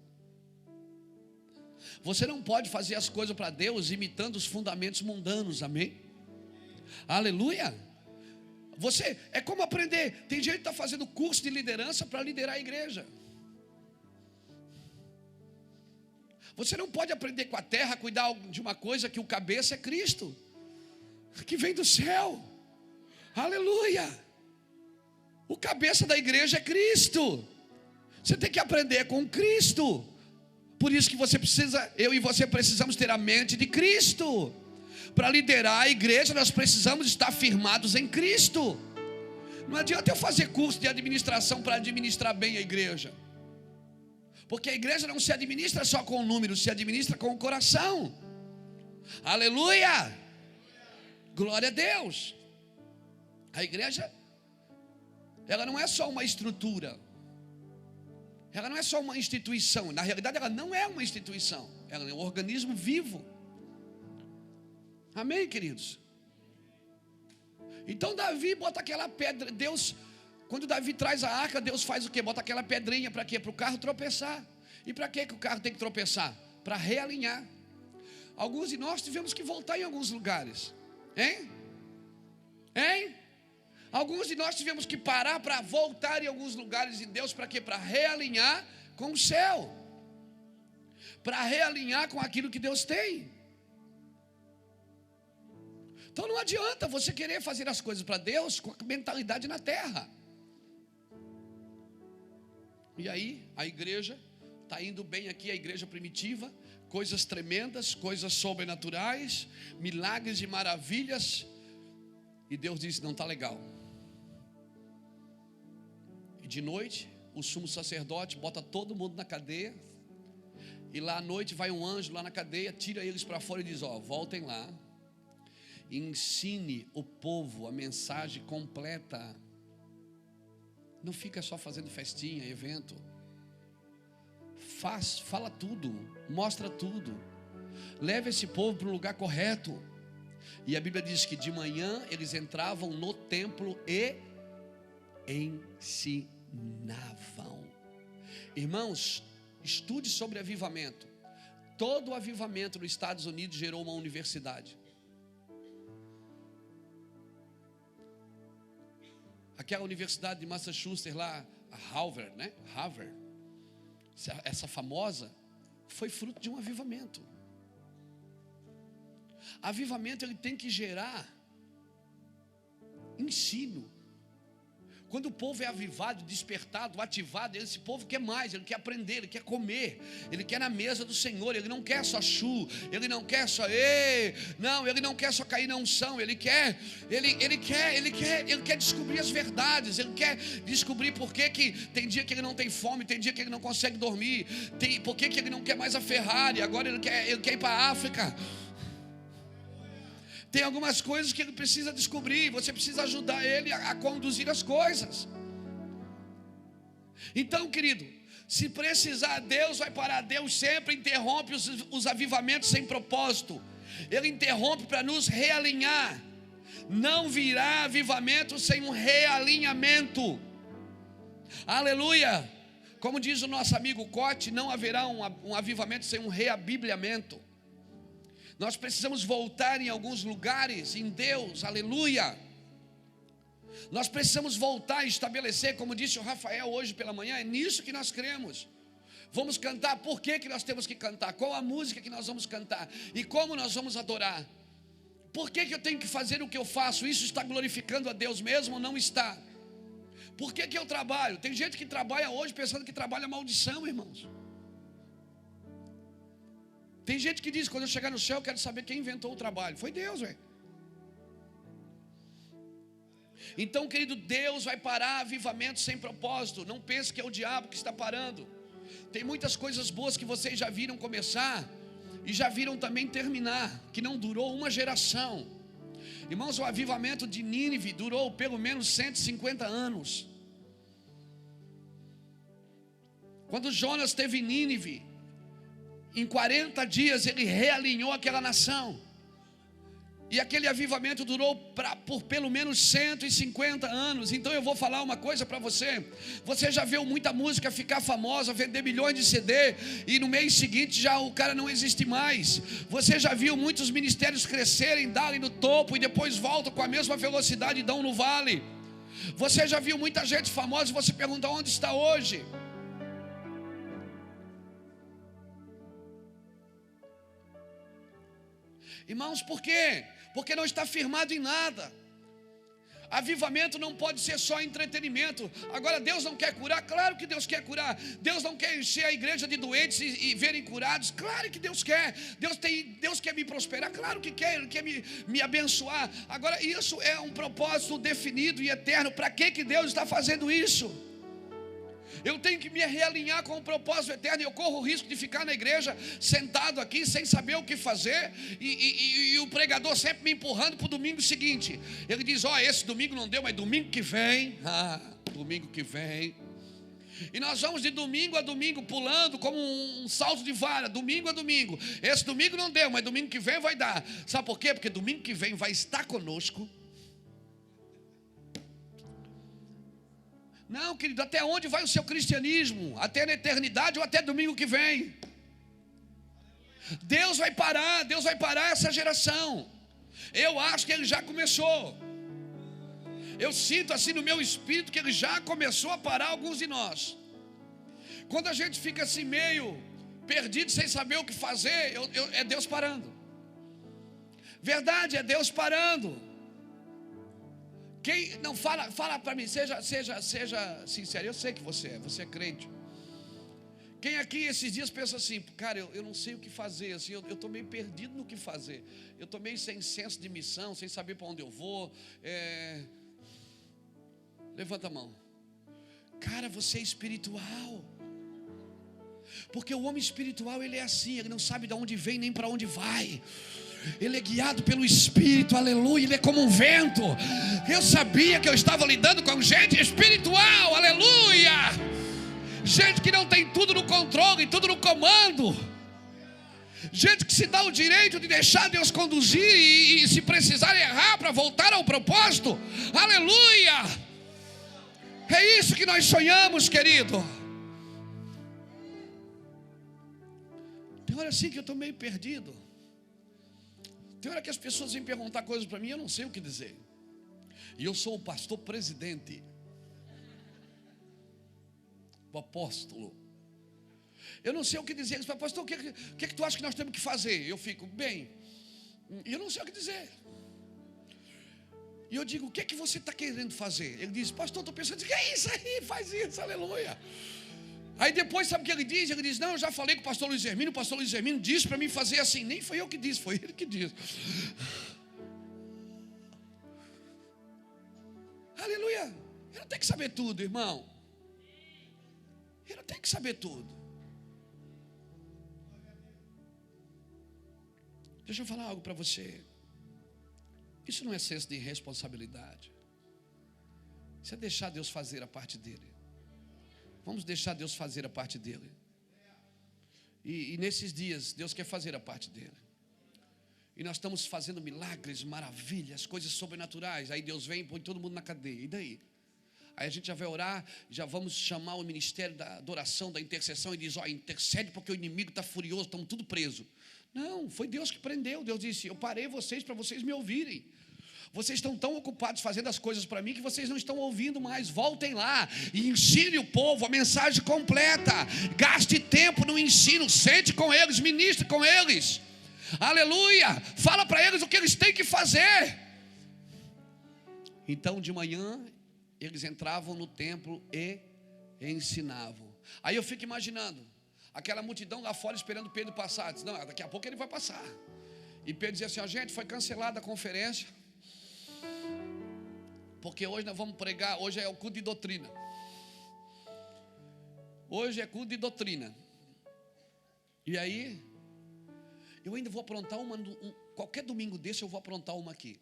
Você não pode fazer as coisas para Deus imitando os fundamentos mundanos, amém? Aleluia. Você, é como aprender. Tem gente que está fazendo curso de liderança para liderar a igreja. Você não pode aprender com a terra, cuidar de uma coisa que o cabeça é Cristo, que vem do céu. Aleluia. O cabeça da igreja é Cristo. Você tem que aprender com Cristo. Por isso que você precisa, eu e você precisamos ter a mente de Cristo. Para liderar a igreja, nós precisamos estar firmados em Cristo. Não adianta eu fazer curso de administração para administrar bem a igreja. Porque a igreja não se administra só com o número, se administra com o coração. Aleluia! Glória a Deus. A igreja, ela não é só uma estrutura, ela não é só uma instituição. Na realidade ela não é uma instituição, ela é um organismo vivo. Amém, queridos? Então Davi bota aquela pedra. Deus, quando Davi traz a arca, Deus faz o quê? Bota aquela pedrinha para quê? Para o carro tropeçar. E para que o carro tem que tropeçar? Para realinhar. Alguns de nós tivemos que voltar em alguns lugares. Hein? Alguns de nós tivemos que parar para voltar em alguns lugares de Deus. Para quê? Para realinhar com o céu. Para realinhar com aquilo que Deus tem. Então não adianta você querer fazer as coisas para Deus com a mentalidade na terra. E aí a igreja está indo bem aqui, a igreja primitiva, coisas tremendas, coisas sobrenaturais, milagres e maravilhas. E Deus disse: não está legal. E de noite o sumo sacerdote bota todo mundo na cadeia. E lá à noite vai um anjo lá na cadeia, tira eles para fora e diz: ó, voltem lá e ensine o povo a mensagem completa. Não fica só fazendo festinha, evento. Fala tudo, mostra tudo. Leve esse povo para o lugar correto. E a Bíblia diz que de manhã eles entravam no templo e ensinavam. Irmãos, estude sobre avivamento. Todo avivamento nos Estados Unidos gerou uma universidade. Aquela universidade de Massachusetts lá, a Harvard, né? Harvard, essa famosa, foi fruto de um avivamento. Avivamento, ele tem que gerar ensino. Quando o povo é avivado, despertado, ativado, esse povo quer mais, ele quer aprender, ele quer comer, ele quer na mesa do Senhor, ele não quer só ele não quer só não, ele não quer só cair na unção, ele quer descobrir as verdades, ele quer descobrir por que tem dia que ele não tem fome, tem dia que ele não consegue dormir, por que ele não quer mais a Ferrari, agora ele quer ir para a África. Tem algumas coisas que ele precisa descobrir. Você precisa ajudar ele a conduzir as coisas. Então, querido, se precisar, Deus vai parar. Deus sempre interrompe os avivamentos sem propósito. Ele interrompe para nos realinhar. Não virá avivamento sem um realinhamento. Aleluia. Como diz o nosso amigo Cote, não haverá um avivamento sem um reabibliamento. Nós precisamos voltar em alguns lugares em Deus, aleluia. Nós precisamos voltar e estabelecer, como disse o Rafael hoje pela manhã, é nisso que nós cremos. Vamos cantar, por que nós temos que cantar? Qual a música que nós vamos cantar? E como nós vamos adorar? Por que eu tenho que fazer o que eu faço? Isso está glorificando a Deus mesmo ou não está? Por que eu trabalho? Tem gente que trabalha hoje pensando que trabalha maldição, irmãos. Tem gente que diz: quando eu chegar no céu, eu quero saber quem inventou o trabalho. Foi Deus, velho. Então, querido, Deus vai parar avivamento sem propósito. Não pense que é o diabo que está parando. Tem muitas coisas boas que vocês já viram começar e já viram também terminar, que não durou uma geração. Irmãos, o avivamento de Nínive durou pelo menos 150 anos. Quando Jonas esteve em Nínive, em 40 dias ele realinhou aquela nação. E aquele avivamento durou por pelo menos 150 anos. Então eu vou falar uma coisa para você. Você já viu muita música ficar famosa, vender milhões de CD, e no mês seguinte já o cara não existe mais. Você já viu muitos ministérios crescerem, darem no topo e depois voltam com a mesma velocidade e dão no vale. Você já viu muita gente famosa e você pergunta: onde está hoje? Irmãos, por quê? Porque não está firmado em nada. Avivamento não pode ser só entretenimento. Agora, Deus não quer curar? Claro que Deus quer curar. Deus não quer encher a igreja de doentes e verem curados? Claro que Deus quer. Deus quer me prosperar? Claro que quer. Ele quer me abençoar. Agora, isso é um propósito definido e eterno. Para que Deus está fazendo isso? Eu tenho que me realinhar com o propósito eterno. Eu corro o risco de ficar na igreja, sentado aqui, sem saber o que fazer, e o pregador sempre me empurrando para o domingo seguinte. Ele diz, esse domingo não deu, mas domingo que vem, domingo que vem. E nós vamos de domingo a domingo, pulando como um salto de vara, domingo a domingo. Esse domingo não deu, mas domingo que vem vai dar. Sabe por quê? Porque domingo que vem vai estar conosco. Não, querido, até onde vai o seu cristianismo? Até na eternidade ou até domingo que vem? Deus vai parar essa geração. Eu acho que Ele já começou. Eu sinto assim no meu espírito que Ele já começou a parar alguns de nós. Quando a gente fica assim meio perdido, sem saber o que fazer, é Deus parando. Verdade, é Deus parando. Quem não fala para mim, seja sincero. Eu sei que você é crente. Quem aqui esses dias pensa assim, cara, eu não sei o que fazer, assim, eu estou meio perdido no que fazer. Eu estou meio sem senso de missão, sem saber para onde eu vou. Levanta a mão. Cara, você é espiritual. Porque o homem espiritual, ele é assim, ele não sabe de onde vem nem para onde vai. Ele é guiado pelo Espírito, aleluia. Ele é como um vento. Eu sabia que eu estava lidando com gente espiritual, aleluia. Gente que não tem tudo no controle, tudo no comando. Gente que se dá o direito de deixar Deus conduzir e se precisar errar para voltar ao propósito, aleluia. É isso que nós sonhamos, querido. Tem hora assim que eu estou meio perdido. Tem hora que as pessoas vêm perguntar coisas para mim, eu não sei o que dizer. E eu sou o pastor presidente, o apóstolo. Eu não sei o que dizer. Eles falam, pastor, o que tu acha que nós temos que fazer? Eu fico, bem, e eu não sei o que dizer. E eu digo, o que você está querendo fazer? Ele diz, pastor, estou pensando, que é isso aí, faz isso, aleluia. Aí depois, sabe o que ele diz? Ele diz, não, eu já falei com o pastor Luiz Hermínio disse para mim fazer assim. Nem foi eu que disse, foi ele que disse. Aleluia. Eu não tenho que saber tudo, irmão. Eu não tenho que saber tudo. Deixa eu falar algo para você. Isso não é senso de responsabilidade. Isso é deixar Deus fazer a parte dele. Vamos deixar Deus fazer a parte dele. E nesses dias, Deus quer fazer a parte dele. E nós estamos fazendo milagres, maravilhas, coisas sobrenaturais. Aí Deus vem e põe todo mundo na cadeia. E daí? Aí a gente já vai orar, já vamos chamar o ministério da adoração, da intercessão. E diz, intercede porque o inimigo está furioso, estamos tudo presos. Não, foi Deus que prendeu. Deus disse, eu parei vocês para vocês me ouvirem. Vocês estão tão ocupados fazendo as coisas para mim que vocês não estão ouvindo mais. Voltem lá e ensine o povo a mensagem completa. Gaste tempo no ensino, sente com eles, ministre com eles. Aleluia! Fala para eles o que eles têm que fazer. Então de manhã eles entravam no templo e ensinavam. Aí eu fico imaginando aquela multidão lá fora esperando Pedro passar. Diz, não, daqui a pouco ele vai passar. E Pedro dizia assim, gente, foi cancelada a conferência, porque hoje nós vamos pregar, hoje é o culto de doutrina. Hoje é culto de doutrina. E aí, eu ainda vou aprontar qualquer domingo desse eu vou aprontar uma aqui.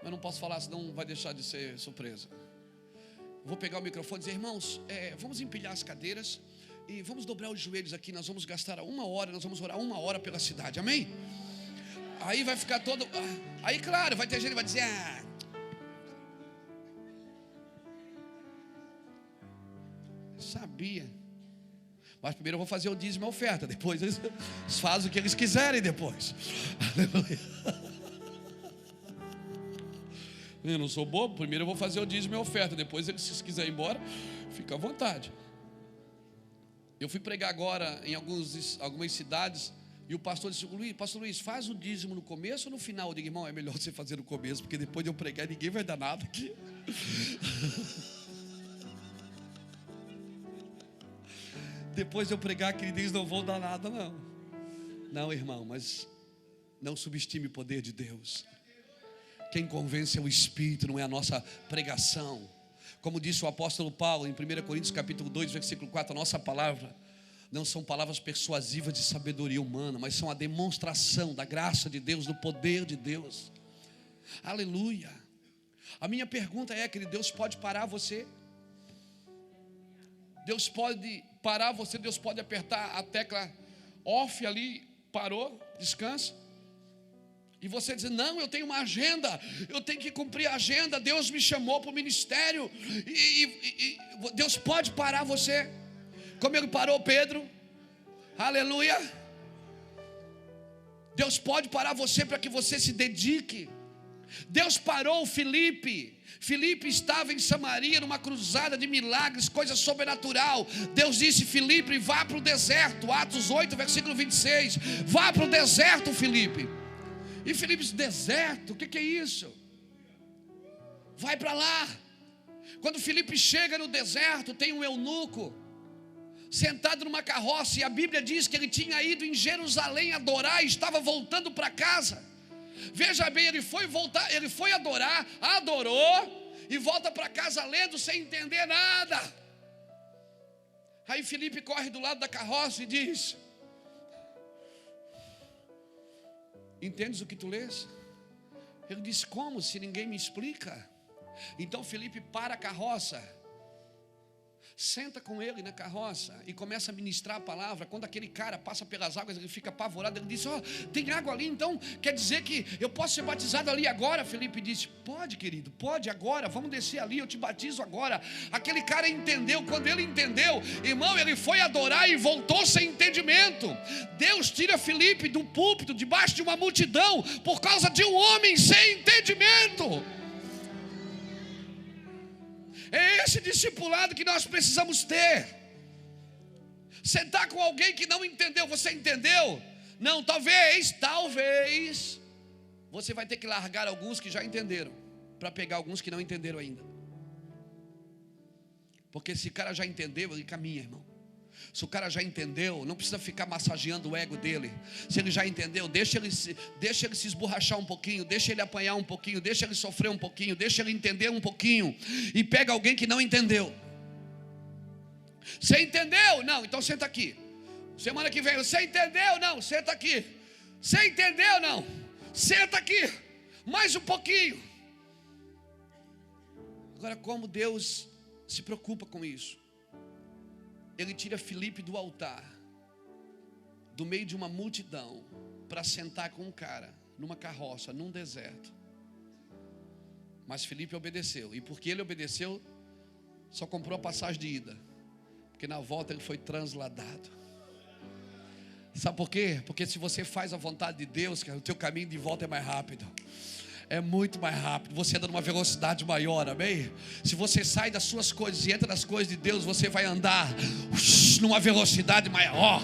Mas não posso falar, senão vai deixar de ser surpresa. Vou pegar o microfone e dizer, irmãos, vamos empilhar as cadeiras e vamos dobrar os joelhos aqui. Nós vamos gastar 1 hora, nós vamos orar 1 hora pela cidade, amém? Aí vai ficar todo... Aí claro, vai ter gente que vai dizer, sabia. Mas primeiro eu vou fazer o dízimo e a oferta. Depois eles fazem o que eles quiserem depois. Aleluia. Eu não sou bobo. Primeiro eu vou fazer o dízimo e a oferta. Depois eles, se quiserem ir embora, fica à vontade. Eu fui pregar agora em algumas cidades. E o pastor disse, pastor Luiz, faz o dízimo no começo ou no final? Eu digo, irmão, é melhor você fazer no começo, porque depois de eu pregar ninguém vai dar nada aqui. Depois de eu pregar, queridos, não vão dar nada, não. Não, irmão, mas não subestime o poder de Deus. Quem convence é o Espírito, não é a nossa pregação. Como disse o apóstolo Paulo em 1 Coríntios capítulo 2, versículo 4, a nossa palavra não são palavras persuasivas de sabedoria humana, mas são a demonstração da graça de Deus, do poder de Deus. Aleluia. A minha pergunta é, querido, Deus pode parar você? Deus pode parar você, Deus pode apertar a tecla off ali, parou, descansa. E você diz, não, eu tenho uma agenda, eu tenho que cumprir a agenda, Deus me chamou para o ministério, e Deus pode parar você, como Ele parou Pedro, aleluia. Deus pode parar você para que você se dedique. Deus parou Filipe. Filipe estava em Samaria numa cruzada de milagres, coisa sobrenatural. Deus disse, Filipe, vá para o deserto. Atos 8, versículo 26. Vá para o deserto, Filipe. E Filipe disse, deserto? O que é isso? Vai para lá. Quando Filipe chega no deserto, tem um eunuco sentado numa carroça, e a Bíblia diz que ele tinha ido em Jerusalém adorar e estava voltando para casa. Veja bem, ele foi adorar, adorou e volta para casa lendo sem entender nada. Aí Filipe corre do lado da carroça e diz, entendes o que tu lês? Ele disse, como, se ninguém me explica? Então Filipe para a carroça, senta com ele na carroça e começa a ministrar a palavra. Quando aquele cara passa pelas águas, ele fica apavorado. Ele diz, tem água ali, então quer dizer que eu posso ser batizado ali agora? Filipe disse, pode, querido, pode agora, vamos descer ali, eu te batizo agora. Aquele cara entendeu. Quando ele entendeu, irmão, ele foi adorar e voltou sem entendimento. Deus tira Filipe do púlpito, debaixo de uma multidão, por causa de um homem sem entendimento. É esse discipulado que nós precisamos ter. Sentar com alguém que não entendeu. Você entendeu? Não, talvez você vai ter que largar alguns que já entenderam, para pegar alguns que não entenderam ainda. Porque se o cara já entendeu, ele caminha, irmão. Se o cara já entendeu, não precisa ficar massageando o ego dele. Se ele já entendeu, deixa ele se esborrachar um pouquinho, deixa ele apanhar um pouquinho, deixa ele sofrer um pouquinho, deixa ele entender um pouquinho. E pega alguém que não entendeu. Você entendeu? Não, então senta aqui. Semana que vem, você entendeu? Não, senta aqui. Você entendeu? Não, senta aqui. Mais um pouquinho. Agora, como Deus se preocupa com isso? Ele tira Filipe do altar, do meio de uma multidão, para sentar com um cara numa carroça, num deserto. Mas Filipe obedeceu. E porque ele obedeceu, só comprou a passagem de ida, porque na volta ele foi transladado. Sabe por quê? Porque se você faz a vontade de Deus, o teu caminho de volta é mais rápido. É muito mais rápido, você anda numa velocidade maior, amém? Se você sai das suas coisas e entra nas coisas de Deus, você vai andar numa velocidade maior.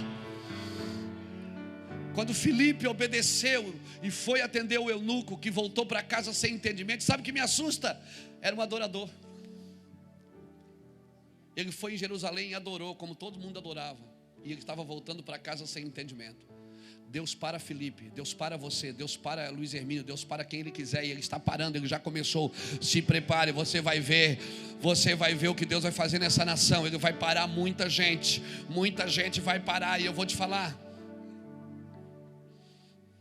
Quando Filipe obedeceu e foi atender o eunuco, que voltou para casa sem entendimento, sabe o que me assusta? Era um adorador. Ele foi em Jerusalém e adorou, como todo mundo adorava, e ele estava voltando para casa sem entendimento. Deus para Filipe, Deus para você, Deus para Luiz Hermínio, Deus para quem Ele quiser, e Ele está parando, Ele já começou. Se prepare, você vai ver o que Deus vai fazer nessa nação. Ele vai parar muita gente vai parar. E eu vou te falar,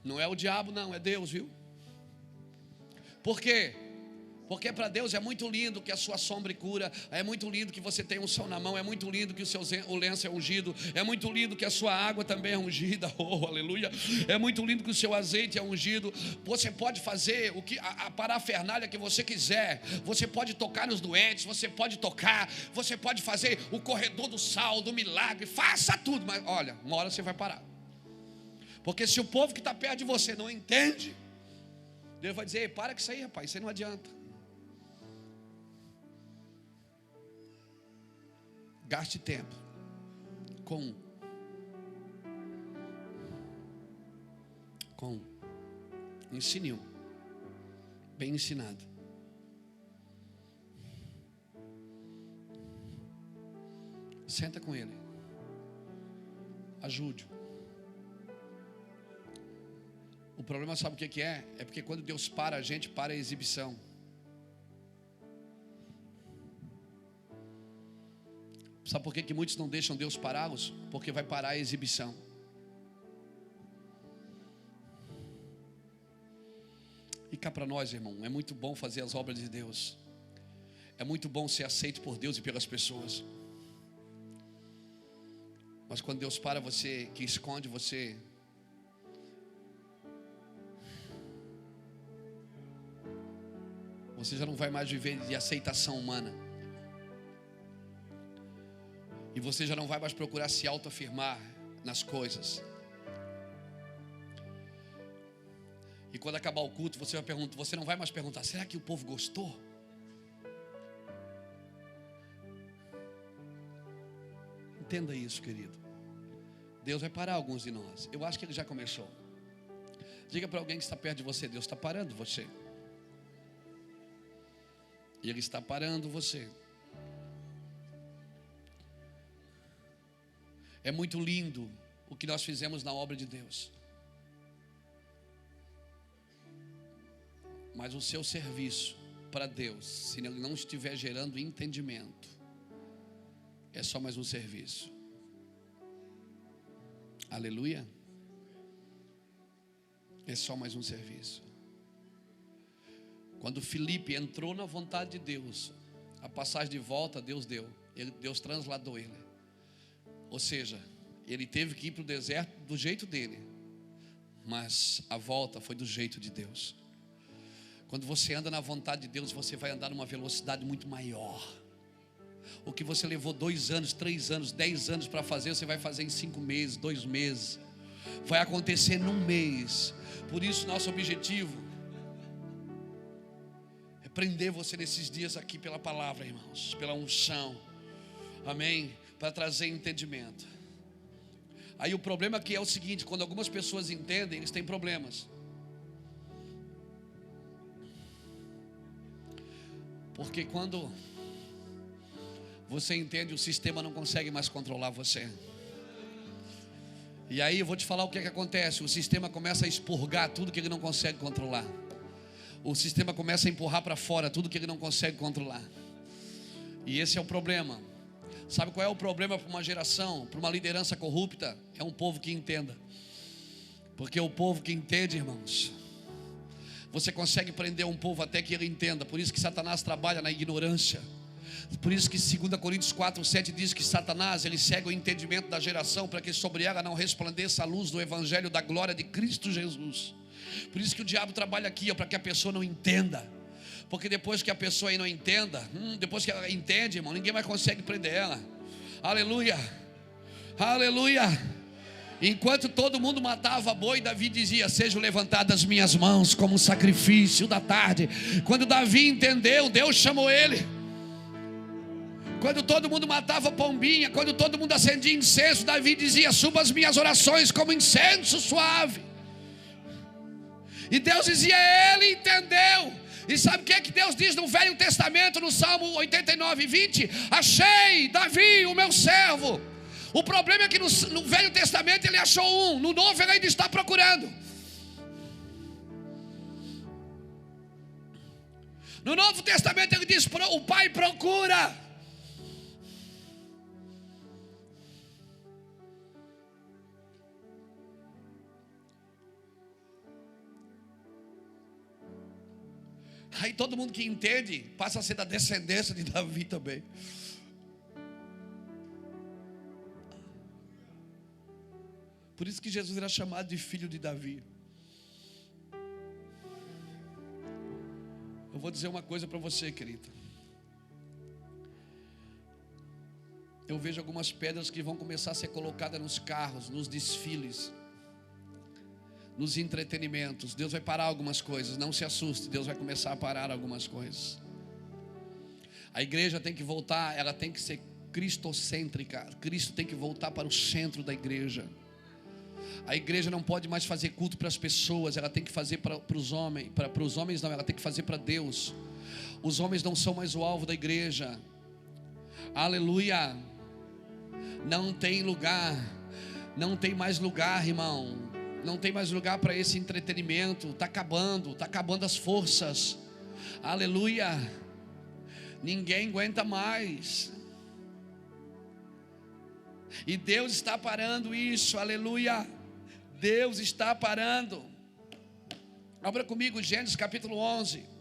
não é o diabo não, é Deus, viu? Por quê? Porque para Deus é muito lindo que a sua sombra cura, é muito lindo que você tenha um sol na mão, é muito lindo que o lenço é ungido, é muito lindo que a sua água também é ungida, oh aleluia, é muito lindo que o seu azeite é ungido. Você pode fazer a parafernália que você quiser, você pode tocar nos doentes, você pode fazer o corredor do sal, do milagre, faça tudo, mas olha, uma hora você vai parar. Porque se o povo que está perto de você não entende, Deus vai dizer, ei, para com isso aí, rapaz, isso aí não adianta. Gaste tempo com ensine um bem ensinado. Senta com ele, ajude-o. O problema, sabe o que é? É porque quando Deus para a gente, para a exibição. Sabe por que muitos não deixam Deus pará-los? Porque vai parar a exibição. E cá para nós, irmão, é muito bom fazer as obras de Deus. É muito bom ser aceito por Deus e pelas pessoas. Mas quando Deus para você, que esconde você, você já não vai mais viver de aceitação humana. E você já não vai mais procurar se autoafirmar nas coisas. E quando acabar o culto, você não vai mais perguntar: será que o povo gostou? Entenda isso, querido. Deus vai parar alguns de nós. Eu acho que Ele já começou. Diga para alguém que está perto de você: Deus está parando você. E Ele está parando você. É muito lindo o que nós fizemos na obra de Deus. Mas o seu serviço para Deus, se Ele não estiver gerando entendimento, é só mais um serviço. Aleluia. É só mais um serviço. Quando Filipe entrou na vontade de Deus, a passagem de volta Deus deu. Deus transladou ele. Ou seja, ele teve que ir para o deserto do jeito dele, mas a volta foi do jeito de Deus. Quando você anda na vontade de Deus, você vai andar numa velocidade muito maior. O que você levou 2 anos, 3 anos, 10 anos para fazer, você vai fazer em 5 meses, 2 meses. Vai acontecer num mês. Por isso nosso objetivo é prender você nesses dias aqui pela palavra, irmãos, pela unção. Amém? Para trazer entendimento. Aí o problema aqui é o seguinte: quando algumas pessoas entendem, eles têm problemas. Porque quando você entende, o sistema não consegue mais controlar você. E aí eu vou te falar o que é que acontece. O sistema começa a expurgar tudo que ele não consegue controlar. O sistema começa a empurrar para fora tudo que ele não consegue controlar. E esse é o problema. Sabe qual é o problema para uma geração, para uma liderança corrupta? É um povo que entenda. Porque o povo que entende, irmãos, você consegue prender um povo até que ele entenda. Por isso que Satanás trabalha na ignorância. Por isso que 2 Coríntios 4:7 diz que Satanás, ele cega o entendimento da geração, para que sobre ela não resplandeça a luz do evangelho da glória de Cristo Jesus. Por isso que o diabo trabalha aqui, para que a pessoa não entenda. Porque depois que a pessoa aí não entenda, depois que ela entende, irmão, ninguém mais consegue prender ela. Aleluia, aleluia. Enquanto todo mundo matava boi, Davi dizia: sejam levantadas as minhas mãos como um sacrifício da tarde. Quando Davi entendeu, Deus chamou ele. Quando todo mundo matava pombinha, quando todo mundo acendia incenso, Davi dizia: suba as minhas orações como incenso suave. E Deus dizia: ele entendeu. E sabe o que é que Deus diz no Velho Testamento, no Salmo 89:20? Achei Davi, o meu servo. O problema é que no Velho Testamento ele achou um, no Novo ele ainda está procurando. No Novo Testamento ele diz: o Pai procura. Aí todo mundo que entende passa a ser da descendência de Davi também. Por isso que Jesus era chamado de filho de Davi. Eu vou dizer uma coisa para você, querido. Eu vejo algumas pedras que vão começar a ser colocadas nos carros, nos desfiles, nos entretenimentos. Deus vai parar algumas coisas, não se assuste. Deus vai começar a parar algumas coisas. A igreja tem que voltar, ela tem que ser cristocêntrica. Cristo tem que voltar para o centro da igreja. A igreja não pode mais fazer culto para as pessoas, ela tem que fazer para os homens. Para os homens não, ela tem que fazer para Deus. Os homens não são mais o alvo da igreja. Aleluia. Não tem lugar, não tem mais lugar, irmão. Não tem mais lugar para esse entretenimento. Está acabando as forças. Aleluia. Ninguém aguenta mais. E Deus está parando isso, aleluia. Deus está parando. Abra comigo Gênesis capítulo 11.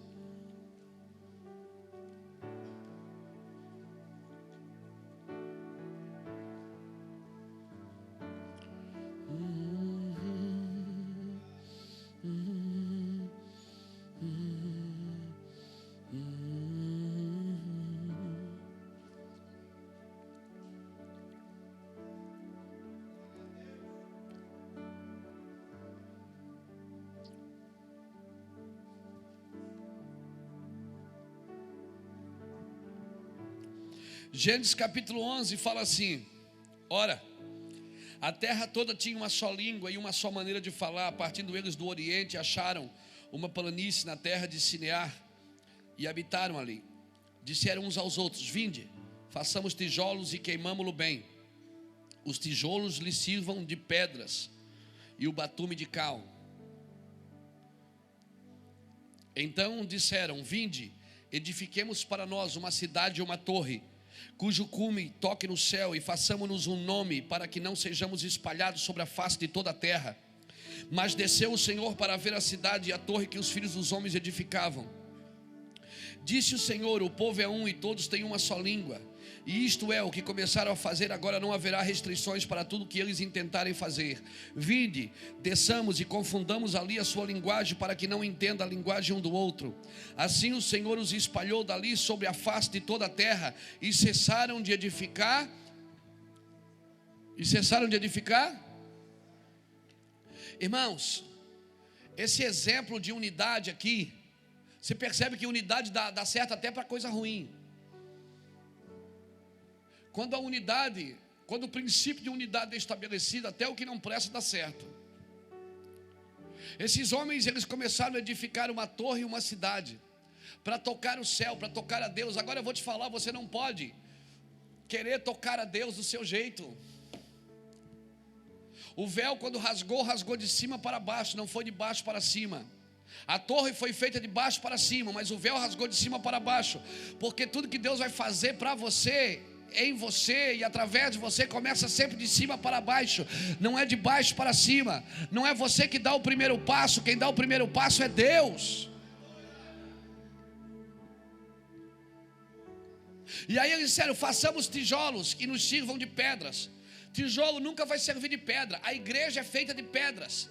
Gênesis capítulo 11 fala assim: ora, a terra toda tinha uma só língua e uma só maneira de falar. Partindo eles do oriente, acharam uma planície na terra de Sinear e habitaram ali. Disseram uns aos outros: vinde, façamos tijolos e queimamo-lo bem. Os tijolos lhe sirvam de pedras e o batume de cal. Então disseram: vinde, edifiquemos para nós uma cidade e uma torre, cujo cume toque no céu, e façamo-nos um nome, para que não sejamos espalhados sobre a face de toda a terra. Mas desceu o Senhor para ver a cidade e a torre que os filhos dos homens edificavam. Disse o Senhor: o povo é um e todos têm uma só língua. E isto é o que começaram a fazer. Agora não haverá restrições para tudo que eles intentarem fazer. Vinde, desçamos e confundamos ali a sua linguagem, para que não entenda a linguagem um do outro. Assim o Senhor os espalhou dali sobre a face de toda a terra, e cessaram de edificar. Irmãos, esse exemplo de unidade aqui, você percebe que unidade dá certo até para coisa ruim. Quando o princípio de unidade é estabelecido, até o que não presta dá certo. Esses homens, eles começaram a edificar uma torre e uma cidade, para tocar o céu, para tocar a Deus. Agora eu vou te falar, você não pode querer tocar a Deus do seu jeito. O véu, quando rasgou de cima para baixo, não foi de baixo para cima. A torre foi feita de baixo para cima, mas o véu rasgou de cima para baixo, porque tudo que Deus vai fazer para você, em você e através de você, começa sempre de cima para baixo, não é de baixo para cima. Não é você que dá o primeiro passo, quem dá o primeiro passo é Deus. E aí eles disseram: façamos tijolos que nos sirvam de pedras. Tijolo nunca vai servir de pedra, a igreja é feita de pedras.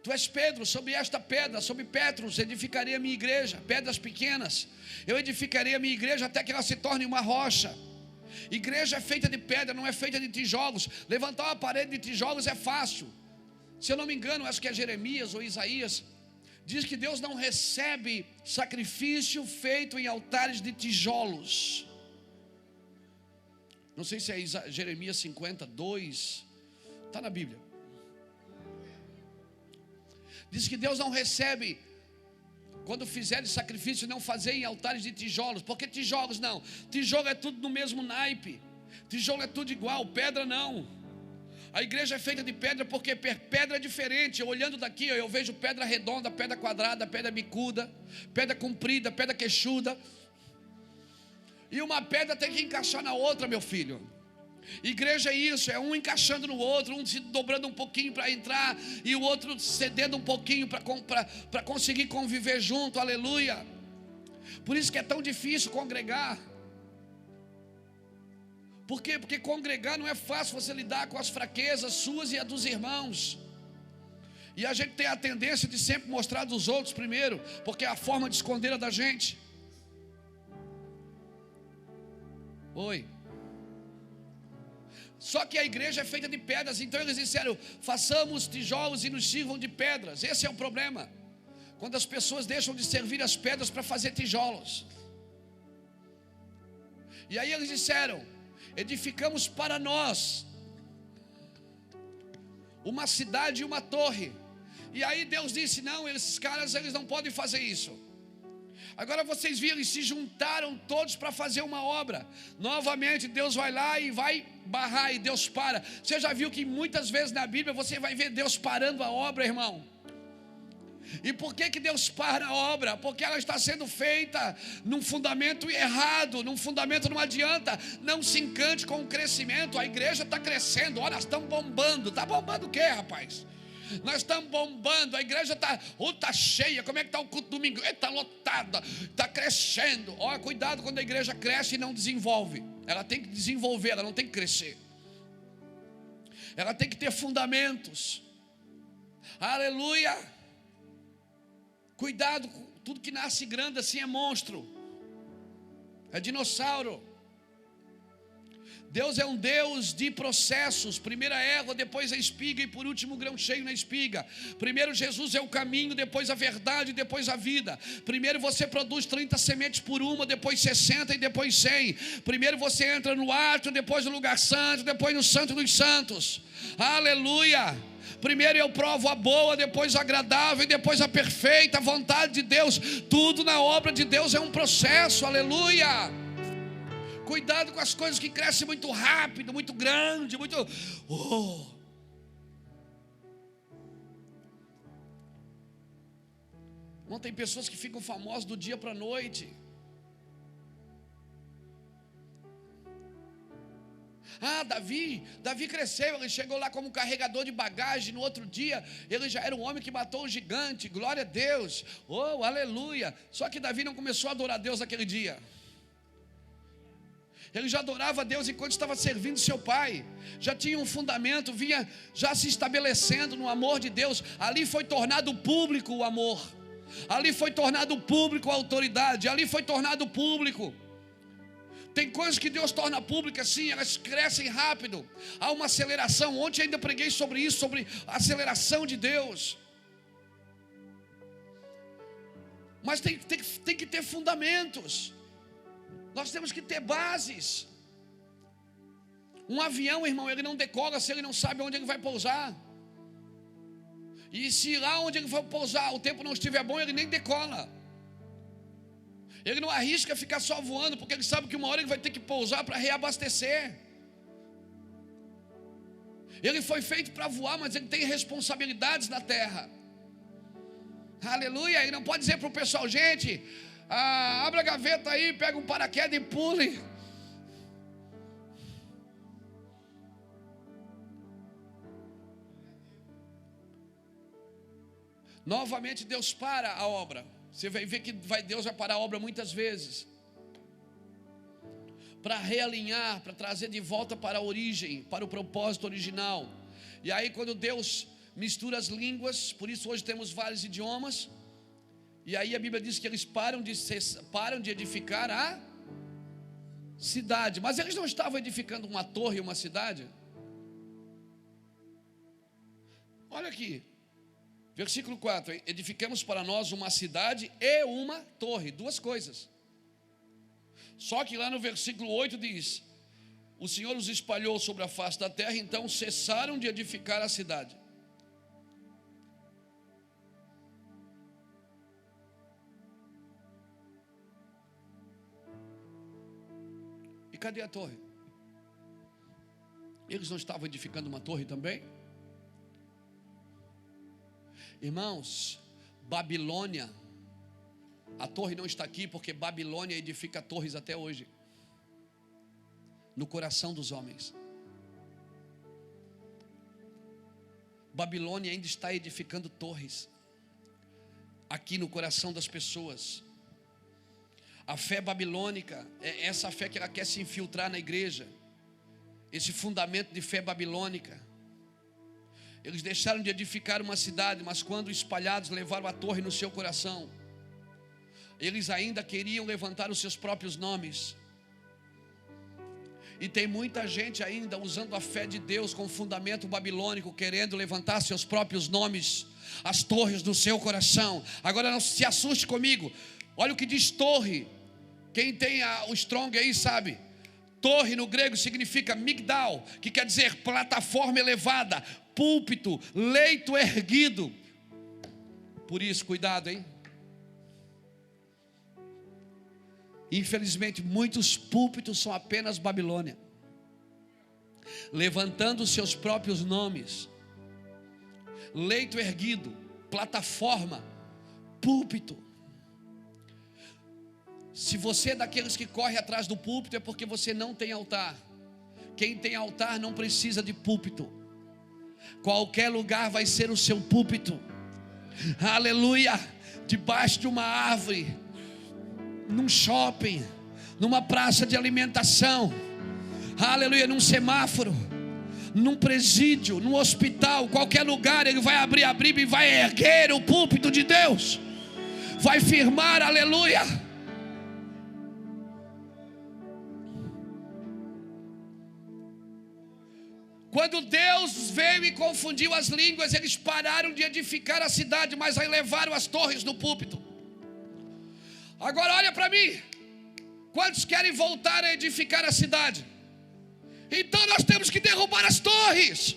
Tu és Pedro, sobre esta pedra, sobre Petros, edificarei a minha igreja. Pedras pequenas, eu edificarei a minha igreja até que ela se torne uma rocha. Igreja é feita de pedra, não é feita de tijolos. Levantar uma parede de tijolos é fácil. Se eu não me engano, acho que é Jeremias ou Isaías, diz que Deus não recebe sacrifício feito em altares de tijolos. Não sei se é Jeremias 52, está na Bíblia. Diz que Deus não recebe, quando fizer de sacrifício, não fazer em altares de tijolos. Porque tijolos não, tijolo é tudo no mesmo naipe, tijolo é tudo igual, pedra não. A igreja é feita de pedra, porque pedra é diferente. Eu olhando daqui, eu vejo pedra redonda, pedra quadrada, pedra bicuda, pedra comprida, pedra queixuda. E uma pedra tem que encaixar na outra, meu filho. Igreja é isso, é um encaixando no outro, um se dobrando um pouquinho para entrar, e o outro cedendo um pouquinho para conseguir conviver junto, aleluia. Por isso que é tão difícil congregar. Por quê? Porque congregar não é fácil, você lidar com as fraquezas suas e a dos irmãos. E a gente tem a tendência de sempre mostrar dos outros primeiro, porque é a forma de esconder a da gente. Oi. Só que a igreja é feita de pedras. Então eles disseram: façamos tijolos e nos sirvam de pedras. Esse é o problema, quando as pessoas deixam de servir as pedras para fazer tijolos. E aí eles disseram: edificamos para nós uma cidade e uma torre. E aí Deus disse: não, esses caras, eles não podem fazer isso. Agora vocês viram, eles se juntaram todos para fazer uma obra. Novamente Deus vai lá e vai barrar, e Deus para. Você já viu que muitas vezes na Bíblia você vai ver Deus parando a obra, irmão? E por que Deus para a obra? Porque ela está sendo feita num fundamento errado, num fundamento não adianta. Não se encante com o crescimento. A igreja está crescendo, olha, nós estamos bombando. Está bombando o quê, rapaz? Nós estamos bombando, a igreja está cheia. Como é que está o culto domingo? Está lotada, está crescendo. Olha, cuidado quando a igreja cresce e não desenvolve. Ela tem que desenvolver, ela não tem que crescer. Ela tem que ter fundamentos. Aleluia. Cuidado, tudo que nasce grande assim é monstro, é dinossauro. Deus é um Deus de processos. Primeiro a erva, depois a espiga e por último o grão cheio na espiga. Primeiro Jesus é o caminho, depois a verdade, depois a vida. Primeiro você produz 30 sementes por uma, depois 60 e depois 100. Primeiro você entra no átrio, depois no lugar santo, depois no santo dos santos. Aleluia. Primeiro eu provo a boa, depois a agradável e depois a perfeita vontade de Deus. Tudo na obra de Deus é um processo, aleluia. Cuidado com as coisas que crescem muito rápido, muito grande, muito... Não, tem pessoas que ficam famosas do dia para a noite. Davi cresceu, ele chegou lá como carregador de bagagem. No outro dia, ele já era um homem que matou o gigante, glória a Deus, oh, aleluia. Só que Davi não começou a adorar a Deus naquele dia. Ele já adorava a Deus enquanto estava servindo seu pai. Já tinha um fundamento, vinha já se estabelecendo no amor de Deus. Ali foi tornado público o amor. Ali foi tornado público a autoridade. Ali foi tornado público. Tem coisas que Deus torna públicas assim, elas crescem rápido. Há uma aceleração. Ontem ainda preguei sobre isso, sobre a aceleração de Deus. Mas tem que ter fundamentos. Nós temos que ter bases. Um avião, irmão, ele não decola se ele não sabe onde ele vai pousar. E se lá onde ele for pousar o tempo não estiver bom, ele nem decola. Ele não arrisca ficar só voando, porque ele sabe que uma hora ele vai ter que pousar para reabastecer. Ele foi feito para voar, mas ele tem responsabilidades na terra. Aleluia. Ele não pode dizer para o pessoal: gente, abra a gaveta aí, pega um paraquedas e pule. Novamente Deus para a obra. Você vai ver que Deus vai parar a obra muitas vezes, para realinhar, para trazer de volta para a origem, para o propósito original. E aí quando Deus mistura as línguas, por isso hoje temos vários idiomas. E aí a Bíblia diz que eles param de edificar a cidade. Mas eles não estavam edificando uma torre, uma cidade. Olha aqui, versículo 4: edificamos para nós uma cidade e uma torre, duas coisas. Só que lá no versículo 8 diz: o Senhor os espalhou sobre a face da terra, então cessaram de edificar a cidade. E cadê a torre? Eles não estavam edificando uma torre também? Irmãos, Babilônia, a torre não está aqui porque Babilônia edifica torres até hoje, no coração dos homens. Babilônia ainda está edificando torres, aqui no coração das pessoas. A fé babilônica é essa fé que ela quer se infiltrar na igreja, esse fundamento de fé babilônica. Eles deixaram de edificar uma cidade, mas quando espalhados levaram a torre no seu coração, eles ainda queriam levantar os seus próprios nomes. E tem muita gente ainda usando a fé de Deus com fundamento babilônico, querendo levantar seus próprios nomes, as torres do seu coração. Agora não se assuste comigo, olha o que diz torre. Quem tem o Strong aí sabe. Torre no grego significa migdal, que quer dizer plataforma elevada, púlpito, leito erguido. Por isso, cuidado, hein? Infelizmente, muitos púlpitos são apenas Babilônia, levantando seus próprios nomes. Leito erguido, plataforma, Púlpito. Se você é daqueles que corre atrás do púlpito, é porque você não tem altar. Quem tem altar não precisa de púlpito. Qualquer lugar vai ser o seu púlpito. Aleluia. Debaixo de uma árvore, num shopping, numa praça de alimentação, aleluia, num semáforo, num presídio, num hospital, qualquer lugar, ele vai abrir a Bíblia e vai erguer o púlpito de Deus, vai firmar, aleluia. Quando Deus veio e confundiu as línguas, eles pararam de edificar a cidade, mas aí levaram as torres no púlpito. Agora olha para mim, quantos querem voltar a edificar a cidade? Então nós temos que derrubar as torres.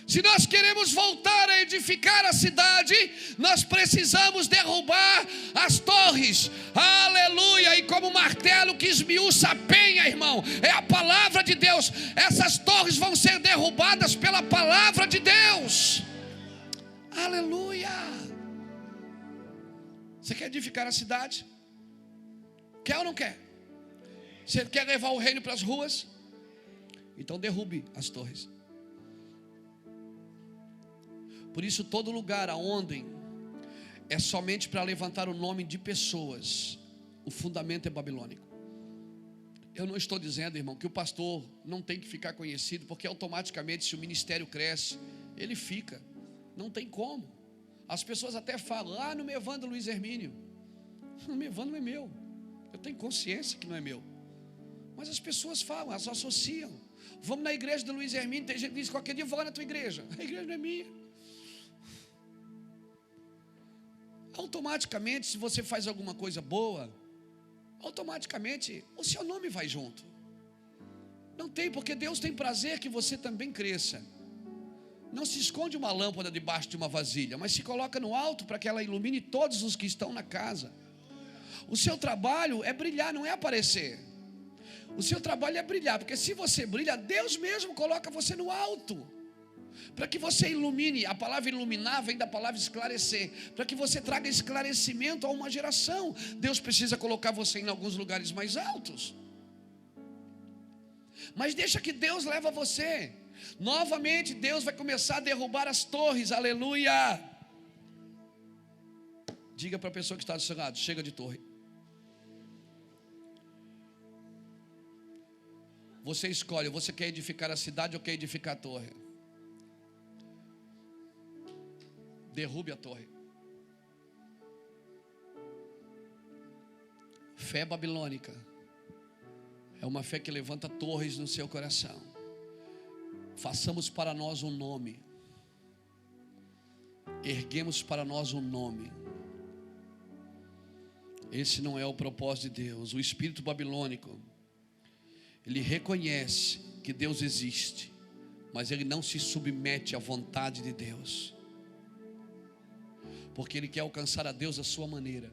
Se nós queremos voltar a edificar a cidade, nós precisamos derrubar as torres, aleluia. E como martelo que esmiuça a penha, irmão, é a palavra de Deus. Essas torres vão ser derrubadas pela palavra de Deus, aleluia. Você quer edificar a cidade? Quer ou não quer? Você quer levar o reino para as ruas? Então derrube as torres. Por isso todo lugar aonde é somente para levantar o nome de pessoas, o fundamento é babilônico. Eu não estou dizendo, irmão, que o pastor não tem que ficar conhecido, porque automaticamente, se o ministério cresce, ele fica. Não tem como. As pessoas até falam, no meu Evandro Luiz Hermínio. No meu Evandro não é meu. Eu tenho consciência que não é meu. Mas as pessoas falam, elas associam. Vamos na igreja do Luiz Hermínio, tem gente que diz, qualquer dia eu vou lá na tua igreja. A igreja não é minha. Automaticamente, se você faz alguma coisa boa, automaticamente o seu nome vai junto. Não tem, porque Deus tem prazer que você também cresça. Não se esconde uma lâmpada debaixo de uma vasilha, mas se coloca no alto para que ela ilumine todos os que estão na casa. O seu trabalho é brilhar, não é aparecer. O seu trabalho é brilhar, porque se você brilha, Deus mesmo coloca você no alto, para que você ilumine. A palavra iluminar vem da palavra esclarecer, para que você traga esclarecimento a uma geração. Deus precisa colocar você em alguns lugares mais altos, mas deixa que Deus leva você. Novamente Deus vai começar a derrubar as torres, aleluia. Diga para a pessoa que está do seu lado, chega de torre. Você escolhe, você quer edificar a cidade ou quer edificar a torre? Derrube a torre. Fé babilônica é uma fé que levanta torres no seu coração. Façamos para nós um nome. Erguemos para nós um nome. Esse não é o propósito de Deus. O espírito babilônico, ele reconhece que Deus existe, mas ele não se submete à vontade de Deus, porque ele quer alcançar a Deus à sua maneira.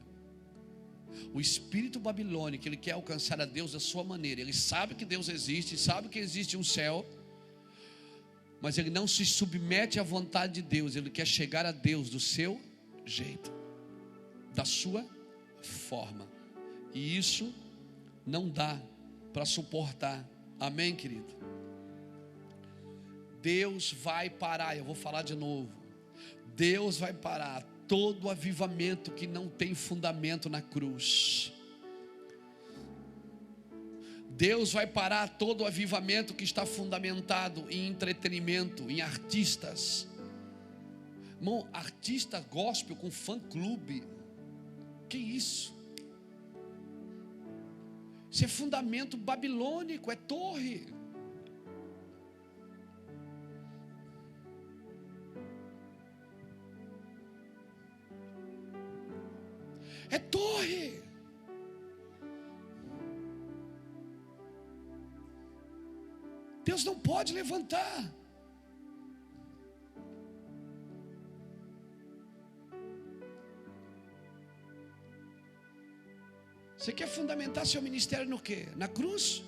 O espírito babilônico, ele quer alcançar a Deus à sua maneira. Ele sabe que Deus existe, sabe que existe um céu, mas ele não se submete à vontade de Deus. Ele quer chegar a Deus do seu jeito, da sua forma, e isso não dá para suportar. Amém, querido? Deus vai parar, eu vou falar de novo. Deus vai parar todo avivamento que não tem fundamento na cruz. Deus vai parar todo avivamento que está fundamentado em entretenimento, em artistas. Irmão, artista gospel com fã-clube, que isso? Isso é fundamento babilônico, é torre. É torre. Deus não pode levantar. Você quer fundamentar seu ministério no quê? Na cruz?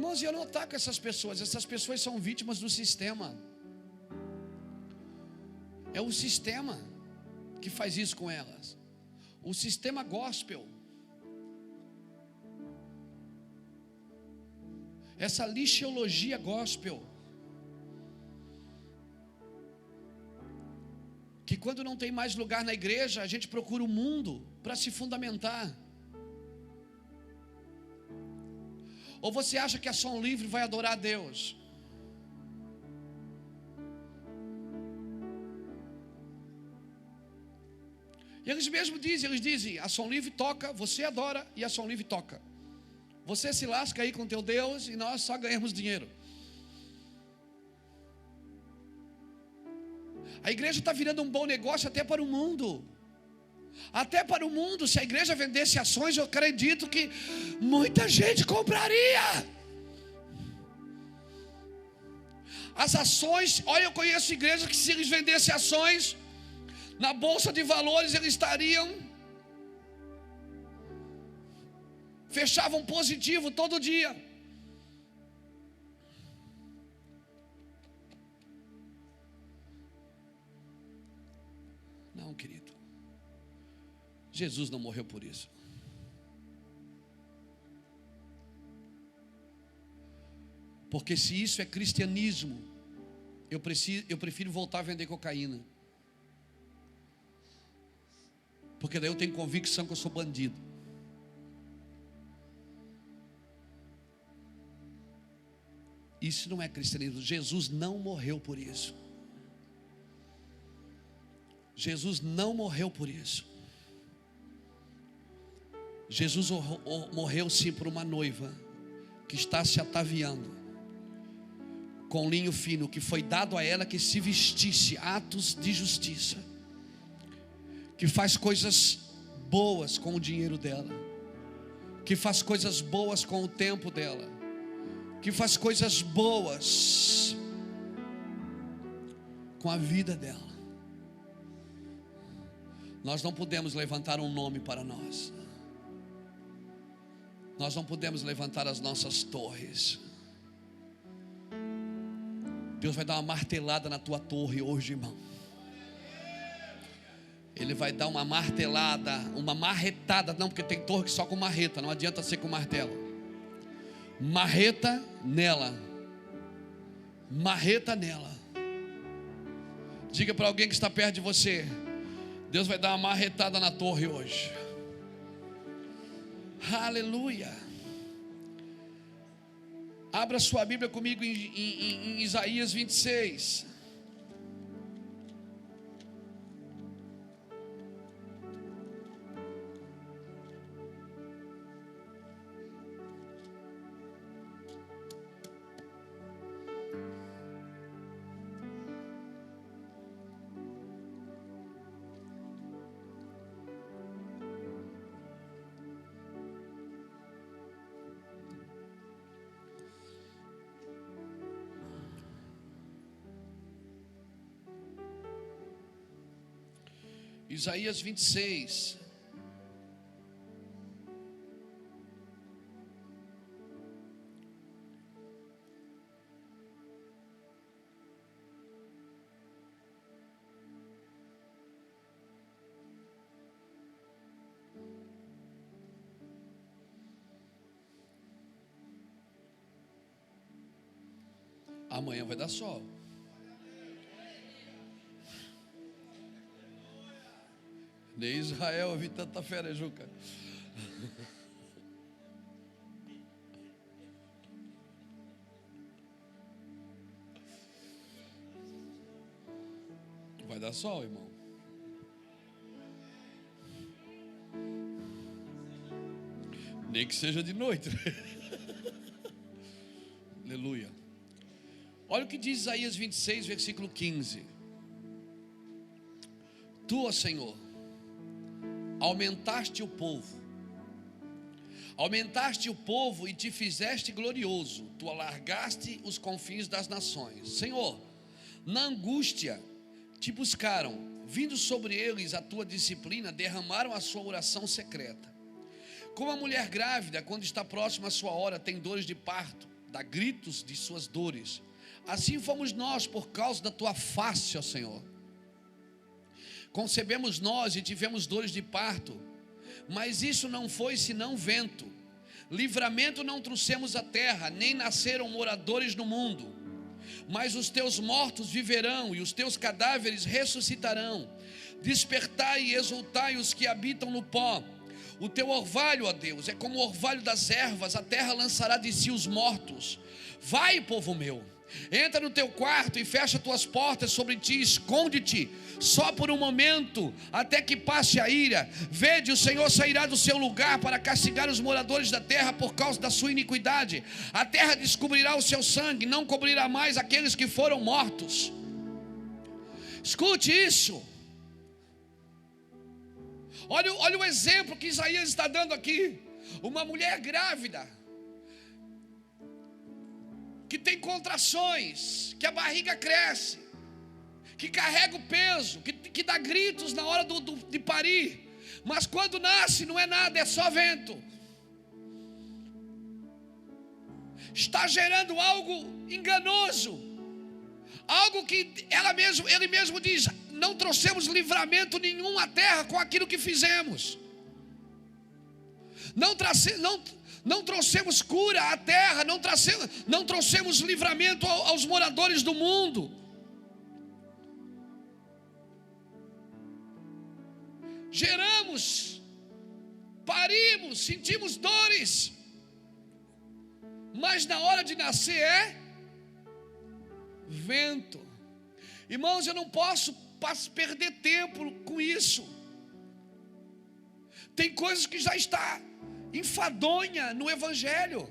Irmãos, eu não ataco essas pessoas são vítimas do sistema. É o sistema que faz isso com elas. O sistema gospel. Essa lixeologia gospel. Que quando não tem mais lugar na igreja, a gente procura o mundo para se fundamentar. Ou você acha que a Som Livre vai adorar a Deus? E eles mesmos dizem, a Som Livre toca, você adora e a Som Livre toca. Você se lasca aí com teu Deus e nós só ganhamos dinheiro. A igreja está virando um bom negócio até para o mundo. Até para o mundo. Se a igreja vendesse ações, eu acredito que muita gente compraria. As ações, olha, eu conheço igrejas que se eles vendessem ações na bolsa de valores, eles estariam, fechavam positivo todo dia. Não, querido, Jesus não morreu por isso. Porque se isso é cristianismo, eu prefiro voltar a vender cocaína. Porque daí eu tenho convicção que eu sou bandido. Isso não é cristianismo. Jesus não morreu por isso. Jesus não morreu por isso. Jesus morreu sim por uma noiva que está se ataviando com linho fino, que foi dado a ela que se vestisse atos de justiça, que faz coisas boas com o dinheiro dela, que faz coisas boas com o tempo dela, que faz coisas boas com a vida dela. Nós não podemos levantar um nome para nós. Nós não podemos levantar as nossas torres. Deus vai dar uma martelada na tua torre hoje, irmão. Ele vai dar uma martelada, uma marretada. Não, porque tem torre que só com marreta, não adianta ser com martelo. Marreta nela. Marreta nela. Diga para alguém que está perto de você: Deus vai dar uma marretada na torre hoje. Aleluia. Abra sua Bíblia comigo em Isaías 26. Isaías 26. Amanhã vai dar sol. Nem Israel eu vi tanta fé, Juca. Vai dar sol, irmão. Nem que seja de noite. Aleluia. Olha o que diz Isaías 26, versículo 15. Tu, ó Senhor, aumentaste o povo e te fizeste glorioso. Tu alargaste os confins das nações. Senhor, na angústia te buscaram, vindo sobre eles a tua disciplina, derramaram a sua oração secreta. Como a mulher grávida, quando está próxima à sua hora, tem dores de parto, dá gritos de suas dores. Assim fomos nós por causa da tua face, ó Senhor. Concebemos nós e tivemos dores de parto, mas isso não foi senão vento. Livramento não trouxemos à terra, nem nasceram moradores no mundo. Mas os teus mortos viverão e os teus cadáveres ressuscitarão. Despertai e exultai os que habitam no pó. O teu orvalho, ó Deus, é como o orvalho das ervas, a terra lançará de si os mortos. Vai, povo meu, entra no teu quarto e fecha tuas portas sobre ti, esconde-te, só por um momento, até que passe a ira. Vede, o Senhor sairá do seu lugar para castigar os moradores da terra por causa da sua iniquidade. A terra descobrirá o seu sangue, não cobrirá mais aqueles que foram mortos. Escute isso. Olha o exemplo que Isaías está dando aqui. Uma mulher grávida, que tem contrações, que a barriga cresce, que carrega o peso, que dá gritos na hora de parir, mas quando nasce não é nada, é só vento. Está gerando algo enganoso, algo que ele mesmo diz: não trouxemos livramento nenhum à terra com aquilo que fizemos. Não trouxemos cura à terra, não trouxemos livramento aos moradores do mundo. Geramos, parimos, sentimos dores, mas na hora de nascer é vento. Irmãos, eu não posso perder tempo com isso. Tem coisas que já está enfadonha no evangelho.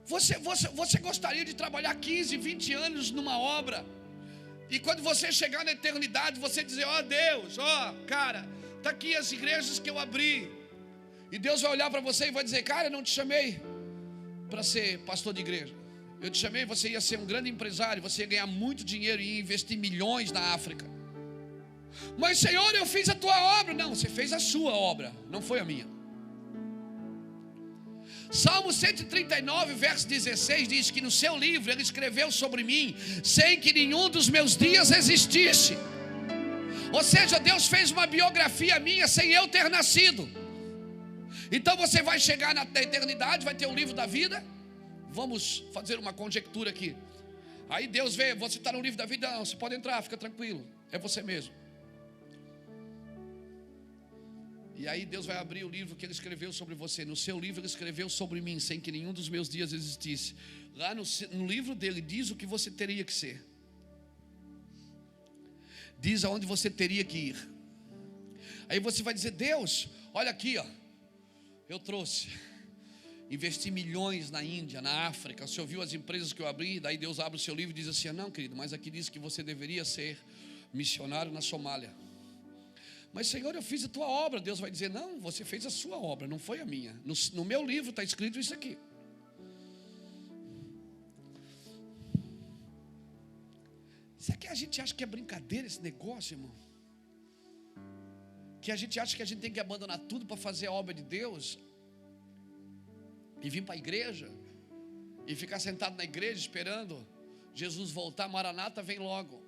Você gostaria de trabalhar 15, 20 anos numa obra, e quando você chegar na eternidade, você dizer: ó Deus, ó cara, está aqui as igrejas que eu abri, e Deus vai olhar para você e vai dizer: cara, eu não te chamei para ser pastor de igreja, eu te chamei, você ia ser um grande empresário, você ia ganhar muito dinheiro e ia investir milhões na África. Mas Senhor, eu fiz a tua obra. Não, você fez a sua obra, não foi a minha. Salmo 139, verso 16 diz que no seu livro ele escreveu sobre mim, sem que nenhum dos meus dias existisse. Ou seja, Deus fez uma biografia minha sem eu ter nascido. Então você vai chegar na eternidade, vai ter o livro da vida. Vamos fazer uma conjectura aqui. Aí Deus vê, você está no livro da vida. Não, você pode entrar, fica tranquilo, é você mesmo. E aí Deus vai abrir o livro que Ele escreveu sobre você. No seu livro Ele escreveu sobre mim, sem que nenhum dos meus dias existisse. Lá no livro dele diz o que você teria que ser, diz aonde você teria que ir. Aí você vai dizer: Deus, olha aqui, ó, eu trouxe, investi milhões na Índia, na África. O Senhor viu as empresas que eu abri. Daí Deus abre o seu livro e diz assim: não, querido, mas aqui diz que você deveria ser missionário na Somália. Mas Senhor, eu fiz a tua obra. Deus vai dizer: não, você fez a sua obra, não foi a minha. No meu livro está escrito isso aqui. Será que a gente acha que é brincadeira esse negócio, irmão? Que a gente acha que a gente tem que abandonar tudo para fazer a obra de Deus e vir para a igreja e ficar sentado na igreja esperando Jesus voltar? Maranata, vem logo.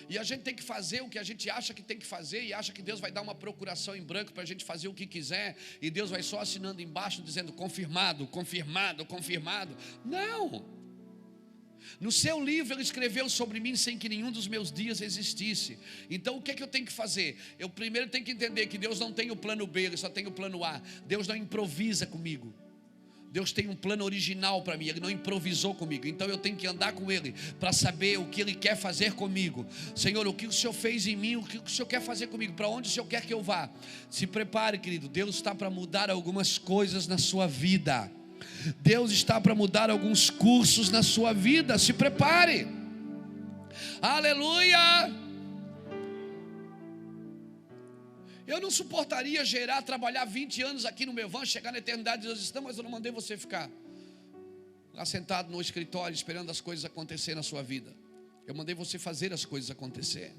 E a gente tem que fazer o que a gente acha que tem que fazer, e acha que Deus vai dar uma procuração em branco para a gente fazer o que quiser, e Deus vai só assinando embaixo dizendo: confirmado, confirmado, confirmado. Não. No seu livro Ele escreveu sobre mim sem que nenhum dos meus dias existisse. Então o que é que eu tenho que fazer? Eu primeiro tenho que entender que Deus não tem o plano B, Ele só tem o plano A. Deus não improvisa comigo. Deus tem um plano original para mim, Ele não improvisou comigo. Então eu tenho que andar com Ele para saber o que Ele quer fazer comigo. Senhor, o que o Senhor fez em mim, o que o Senhor quer fazer comigo, para onde o Senhor quer que eu vá. Se prepare, querido, Deus está para mudar algumas coisas na sua vida. Deus está para mudar alguns cursos na sua vida. Se prepare. Aleluia. Eu não suportaria trabalhar 20 anos aqui no meu van, chegar na eternidade e Deus diz: não, mas eu não mandei você ficar lá sentado no escritório esperando as coisas acontecer na sua vida. Eu mandei você fazer as coisas acontecer.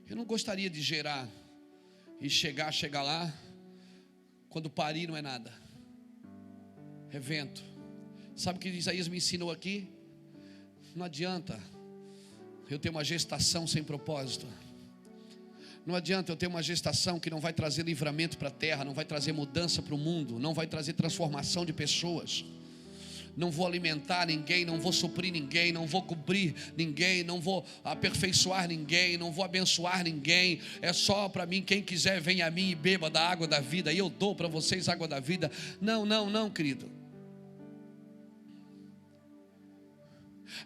Eu não gostaria de gerar e chegar lá, quando parir não é nada, é vento. Sabe o que Isaías me ensinou aqui? Não adianta eu ter uma gestação sem propósito. Não adianta eu ter uma gestação que não vai trazer livramento para a terra, não vai trazer mudança para o mundo, não vai trazer transformação de pessoas. Não vou alimentar ninguém, não vou suprir ninguém, não vou cobrir ninguém, não vou aperfeiçoar ninguém, não vou abençoar ninguém. É só para mim, quem quiser venha a mim e beba da água da vida, e eu dou para vocês água da vida. Não, querido.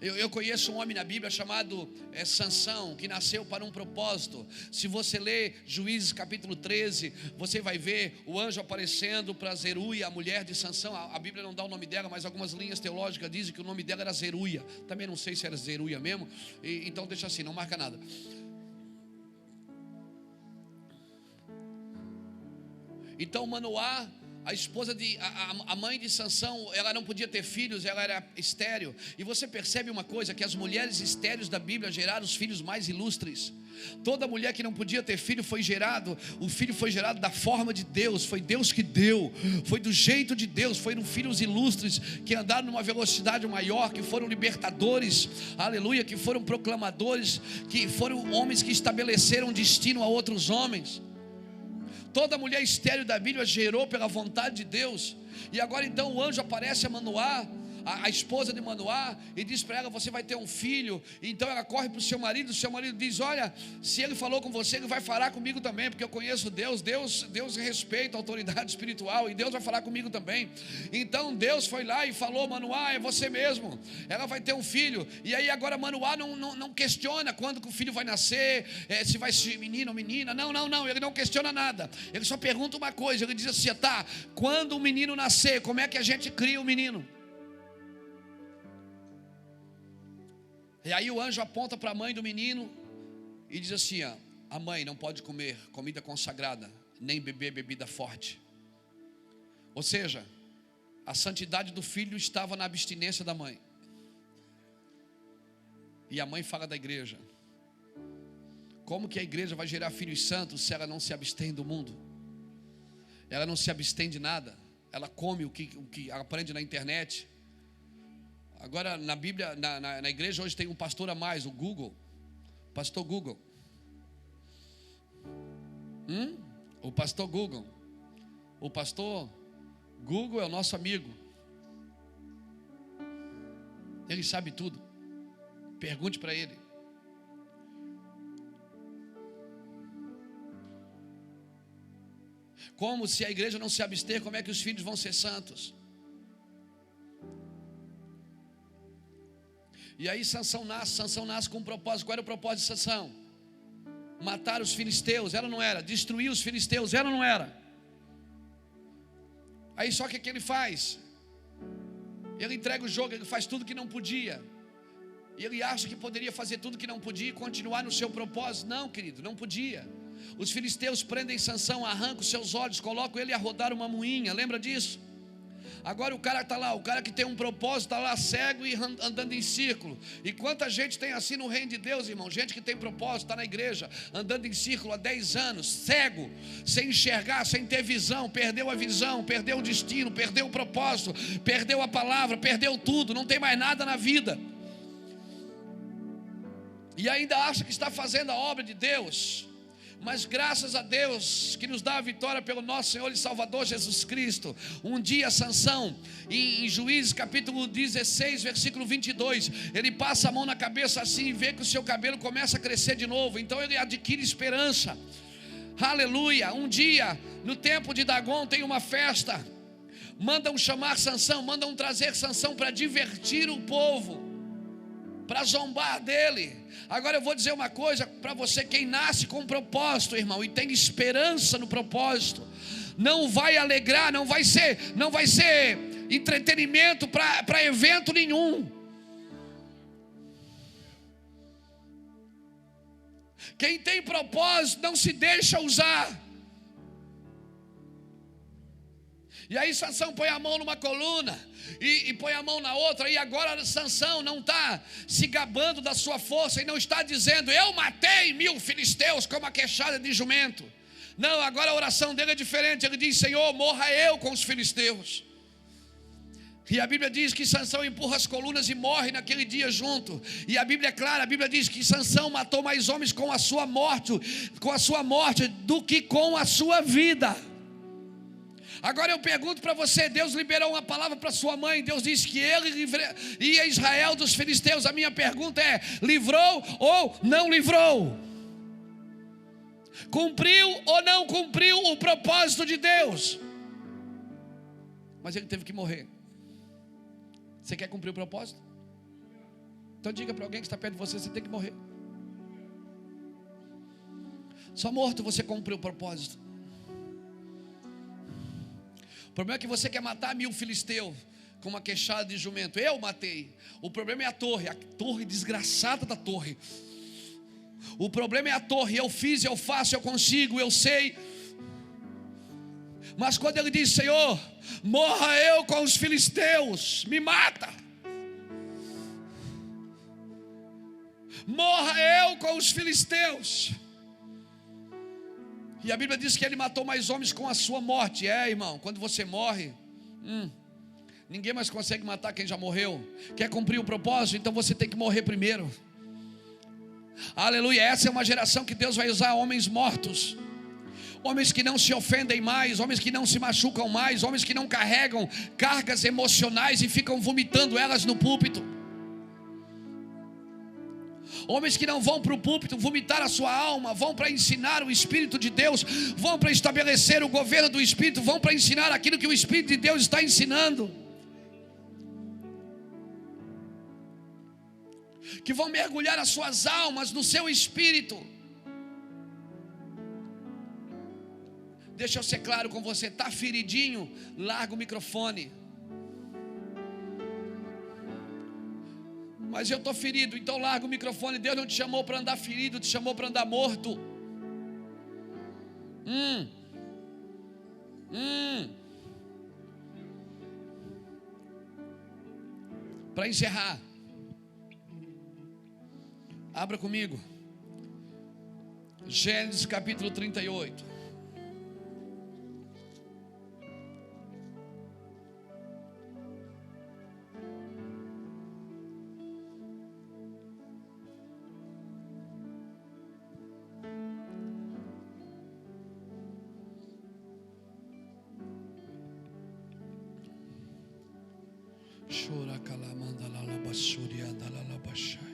Eu conheço um homem na Bíblia chamado Sansão, que nasceu para um propósito. Se você ler Juízes capítulo 13, você vai ver o anjo aparecendo para Zeruia, a mulher de Sansão. A Bíblia não dá o nome dela, mas algumas linhas teológicas dizem que o nome dela era Zeruia. Também não sei se era Zeruia mesmo, então deixa assim, não marca nada. Então Manoá, a esposa a mãe de Sansão, ela não podia ter filhos, ela era estéril. E você percebe uma coisa, que as mulheres estéreis da Bíblia geraram os filhos mais ilustres. Toda mulher que não podia ter filho o filho foi gerado da forma de Deus, foi Deus que deu, foi do jeito de Deus, foram filhos ilustres, que andaram numa velocidade maior, que foram libertadores, aleluia, que foram proclamadores, que foram homens que estabeleceram um destino a outros homens. Toda mulher estéril da Bíblia gerou pela vontade de Deus. E agora então o anjo aparece a Manoá, a esposa de Manoá, e diz para ela: você vai ter um filho. E então ela corre para o seu marido. O seu marido diz: olha, se ele falou com você, ele vai falar comigo também, porque eu conheço Deus respeita a autoridade espiritual, e Deus vai falar comigo também. Então Deus foi lá e falou: Manoá, é você mesmo, ela vai ter um filho. E aí agora Manoá não questiona quando que o filho vai nascer, se vai ser menino ou menina. Não, ele não questiona nada. Ele só pergunta uma coisa, ele diz assim: tá, quando o menino nascer, como é que a gente cria o menino? E aí o anjo aponta para a mãe do menino e diz assim: a mãe não pode comer comida consagrada, nem beber bebida forte. Ou seja, a santidade do filho estava na abstinência da mãe. E a mãe fala da igreja: como que a igreja vai gerar filhos santos se ela não se abstém do mundo? Ela não se abstém de nada, ela come o que aprende na internet. Agora na Bíblia, na igreja hoje tem um pastor a mais, o Google, pastor Google. O pastor Google. O pastor Google é o nosso amigo. Ele sabe tudo. Pergunte para ele. Como se a igreja não se abster, como é que os filhos vão ser santos? E aí Sansão nasce com um propósito. Qual era o propósito de Sansão? Matar os filisteus, ela não era. Destruir os filisteus, ela não era. Aí só que o que ele faz? Ele entrega o jogo, ele faz tudo que não podia. E ele acha que poderia fazer tudo que não podia e continuar no seu propósito. Não, querido, não podia. Os filisteus prendem Sansão, arrancam os seus olhos, colocam ele a rodar uma moinha, lembra disso? Agora o cara está lá, o cara que tem um propósito está lá cego e andando em círculo. E quanta gente tem assim no reino de Deus, irmão? Gente que tem propósito, está na igreja, andando em círculo há 10 anos, cego, sem enxergar, sem ter visão. Perdeu a visão, perdeu o destino, perdeu o propósito, perdeu a palavra, perdeu tudo, não tem mais nada na vida. E ainda acha que está fazendo a obra de Deus. Mas graças a Deus que nos dá a vitória pelo nosso Senhor e Salvador Jesus Cristo. Um dia Sansão, em Juízes capítulo 16, versículo 22, ele passa a mão na cabeça assim e vê que o seu cabelo começa a crescer de novo. Então ele adquire esperança. Aleluia. Um dia, no tempo de Dagon, tem uma festa. Mandam chamar Sansão, mandam trazer Sansão para divertir o povo, para zombar dele. Agora eu vou dizer uma coisa para você: quem nasce com propósito, irmão, e tem esperança no propósito, não vai alegrar, não vai ser entretenimento para evento nenhum. Quem tem propósito não se deixa usar. E aí Sansão põe a mão numa coluna e põe a mão na outra. E agora Sansão não está se gabando da sua força e não está dizendo: eu matei 1000 filisteus como a queixada de jumento. Não, agora a oração dele é diferente. Ele diz: Senhor, morra eu com os filisteus. E a Bíblia diz que Sansão empurra as colunas e morre naquele dia junto. E a Bíblia é clara, a Bíblia diz que Sansão matou mais homens com a sua morte do que com a sua vida. Agora eu pergunto para você: Deus liberou uma palavra para sua mãe, Deus disse que ele livraria Israel dos filisteus. A minha pergunta é: livrou ou não livrou? Cumpriu ou não cumpriu o propósito de Deus? Mas ele teve que morrer. Você quer cumprir o propósito? Então diga para alguém que está perto de você: você tem que morrer. Só morto você cumpriu o propósito. O problema é que você quer matar 1000 filisteus com uma queixada de jumento. Eu matei. O problema é a torre desgraçada da torre. O problema é a torre. Eu fiz, eu faço, eu consigo, eu sei. Mas quando ele diz: Senhor, morra eu com os filisteus, me mata. Morra eu com os filisteus. E a Bíblia diz que ele matou mais homens com a sua morte. Irmão, quando você morre, ninguém mais consegue matar quem já morreu. Quer cumprir o propósito? Então você tem que morrer primeiro. Aleluia. Essa é uma geração que Deus vai usar homens mortos, homens que não se ofendem mais, homens que não se machucam mais, homens que não carregam cargas emocionais e ficam vomitando elas no púlpito. Homens que não vão para o púlpito vomitar a sua alma, vão para ensinar o Espírito de Deus, vão para estabelecer o governo do Espírito, vão para ensinar aquilo que o Espírito de Deus está ensinando. Que vão mergulhar as suas almas no seu espírito. Deixa eu ser claro com você: está feridinho, larga o microfone. Mas eu estou ferido, então larga o microfone. Deus não te chamou para andar ferido, te chamou para andar morto. Para encerrar, abra comigo Gênesis capítulo 38. Chora calamanda la basuri andala la bashai.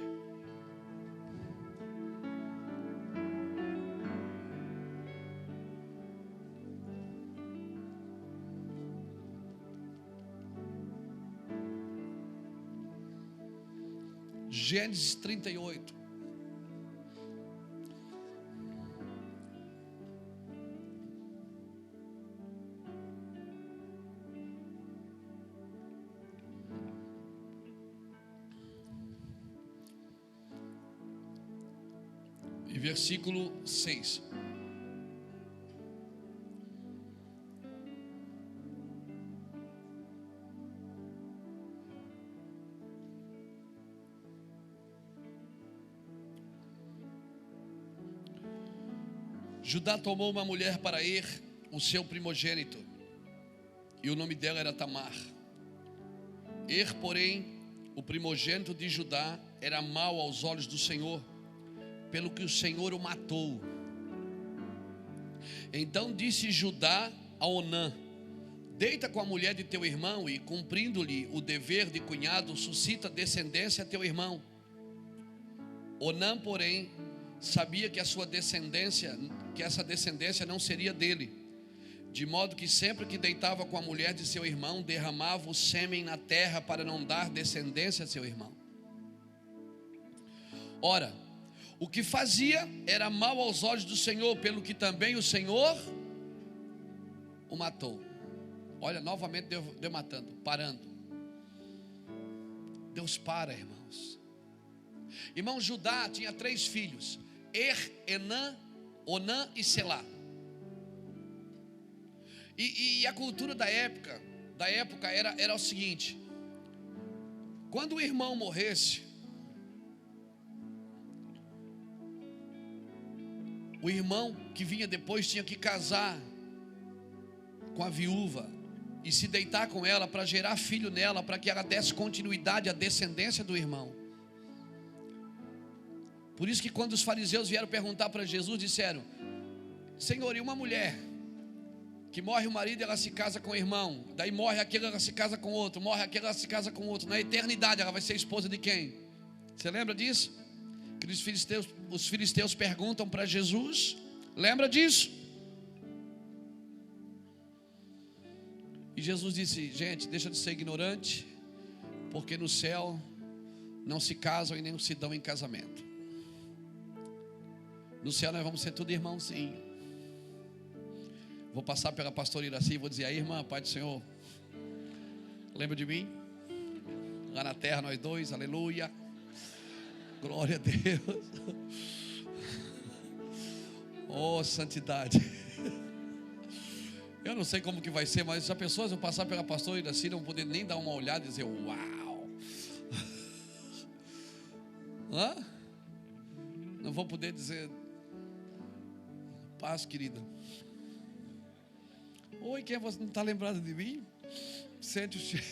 Gênesis 38. E versículo 6. Judá tomou uma mulher para o seu primogênito, e o nome dela era Tamar. Porém, o primogênito de Judá, era mau aos olhos do Senhor, pelo que o Senhor o matou. Então disse Judá a Onã: deita com a mulher de teu irmão, e cumprindo-lhe o dever de cunhado, suscita descendência a teu irmão. Onã, porém, sabia que essa descendência não seria dele, de modo que sempre que deitava com a mulher de seu irmão, derramava o sêmen na terra para não dar descendência a seu irmão. Ora, o que fazia era mal aos olhos do Senhor, pelo que também o Senhor o matou. Olha, novamente Deus matando, parando. Deus para, irmãos. Irmão, Judá tinha 3 filhos: Enã, Onã e Selá. E a cultura da época era o seguinte: quando o irmão morresse, o irmão que vinha depois tinha que casar com a viúva e se deitar com ela para gerar filho nela, para que ela desse continuidade à descendência do irmão. Por isso que quando os fariseus vieram perguntar para Jesus, disseram: Senhor, e uma mulher que morre o marido, ela se casa com o irmão, daí morre aquele, ela se casa com outro, morre aquele, ela se casa com outro, na eternidade ela vai ser esposa de quem? Você lembra disso? Que os filisteus perguntam para Jesus, lembra disso? E Jesus disse: gente, deixa de ser ignorante, porque no céu não se casam e nem se dão em casamento. No céu nós vamos ser tudo irmãozinho. Vou passar pela pastora Iraci e vou dizer: aí, irmã, Pai do Senhor, lembra de mim? Lá na terra nós dois, aleluia, glória a Deus. Oh, santidade. Eu não sei como que vai ser, mas se as pessoas vão passar pela pastora Iraci, não vão poder nem dar uma olhada e dizer: uau. Hã? Não vou poder dizer: paz, querida. Oi, quem é você? Não está lembrado de mim? Sente o cheiro.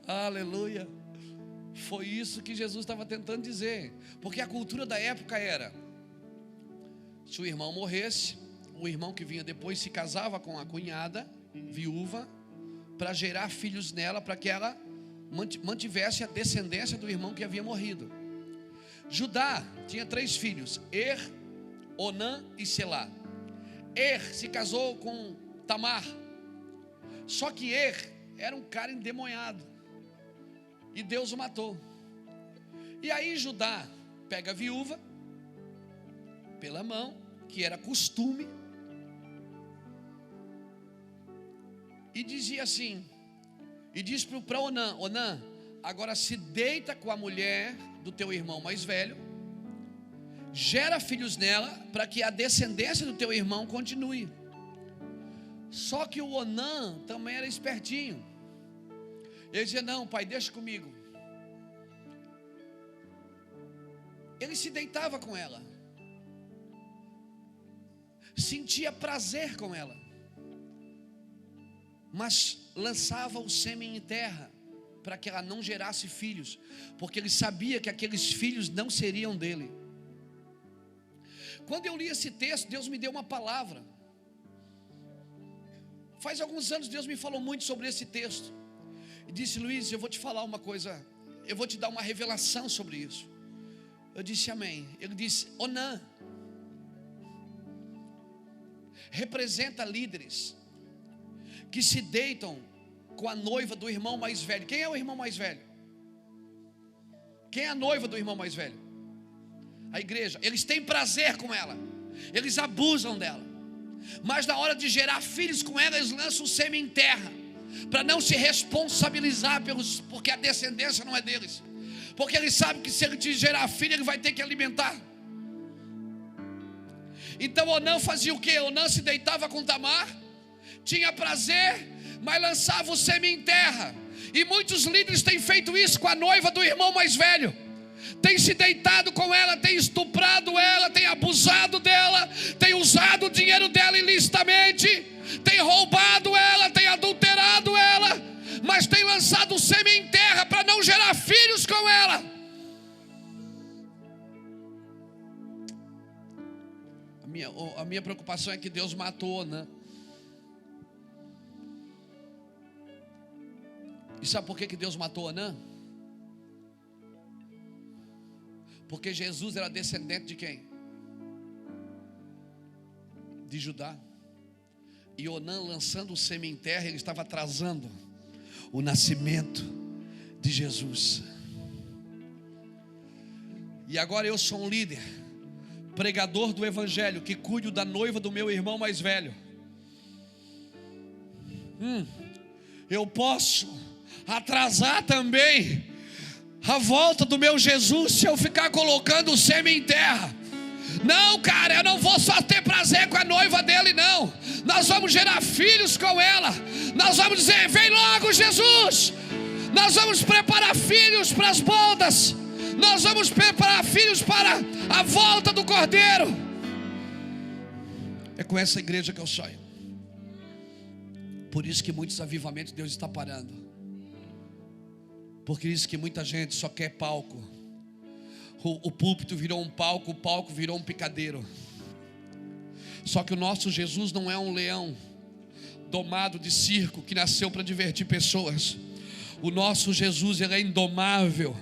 Aleluia. Foi isso que Jesus estava tentando dizer. Porque a cultura da época era: se o irmão morresse, o irmão que vinha depois se casava com a cunhada, viúva, para gerar filhos nela, para que ela mantivesse a descendência do irmão que havia morrido. Judá tinha 3 filhos: Er, Onã e Selá. Er se casou com Tamar. Só que Er era um cara endemoniado e Deus o matou. E aí Judá pega a viúva pela mão, que era costume, e dizia assim, e diz para Onã: Onã, agora se deita com a mulher do teu irmão mais velho, gera filhos nela, para que a descendência do teu irmão continue. Só que o Onã também era espertinho. Ele dizia: não, pai, deixa comigo. Ele se deitava com ela, sentia prazer com ela, mas lançava o sêmen em terra, para que ela não gerasse filhos, porque ele sabia que aqueles filhos não seriam dele. Quando eu li esse texto, Deus me deu uma palavra. Faz alguns anos Deus me falou muito sobre esse texto e disse: Luiz, eu vou te falar uma coisa, eu vou te dar uma revelação sobre isso. Eu disse: amém. Ele disse: Onã representa líderes que se deitam com a noiva do irmão mais velho. Quem é o irmão mais velho? Quem é a noiva do irmão mais velho? A igreja. Eles têm prazer com ela, eles abusam dela, mas na hora de gerar filhos com ela, eles lançam o sêmen em terra, para não se responsabilizar porque a descendência não é deles, porque eles sabem que se ele te gerar filho, ele vai ter que alimentar. Então Onã fazia o que? Onã se deitava com Tamar, tinha prazer, mas lançava o sêmen em terra. E muitos líderes têm feito isso com a noiva do irmão mais velho. Tem se deitado com ela, tem estuprado ela, tem abusado dela, tem usado o dinheiro dela ilicitamente, tem roubado ela, tem adulterado ela, mas tem lançado o sêmen em terra para não gerar filhos com ela. A minha preocupação é que Deus matou, né? E sabe por que Deus matou Onã? Porque Jesus era descendente de quem? De Judá. E Onã, lançando o sêmen em terra, ele estava atrasando o nascimento de Jesus. E agora eu sou um líder, pregador do evangelho, que cuido da noiva do meu irmão mais velho. Eu posso atrasar também a volta do meu Jesus se eu ficar colocando o sêmen em terra. Não, cara, eu não vou só ter prazer com a noiva dele, não. Nós vamos gerar filhos com ela. Nós vamos dizer: vem logo, Jesus. Nós vamos preparar filhos para as bodas. Nós vamos preparar filhos para a volta do Cordeiro. É com essa igreja que eu sonho. Por isso que muitos avivamentos Deus está parando. Porque isso que muita gente só quer palco. O púlpito virou um palco, o palco virou um picadeiro. Só que o nosso Jesus não é um leão domado de circo que nasceu para divertir pessoas. O nosso Jesus, ele é indomável.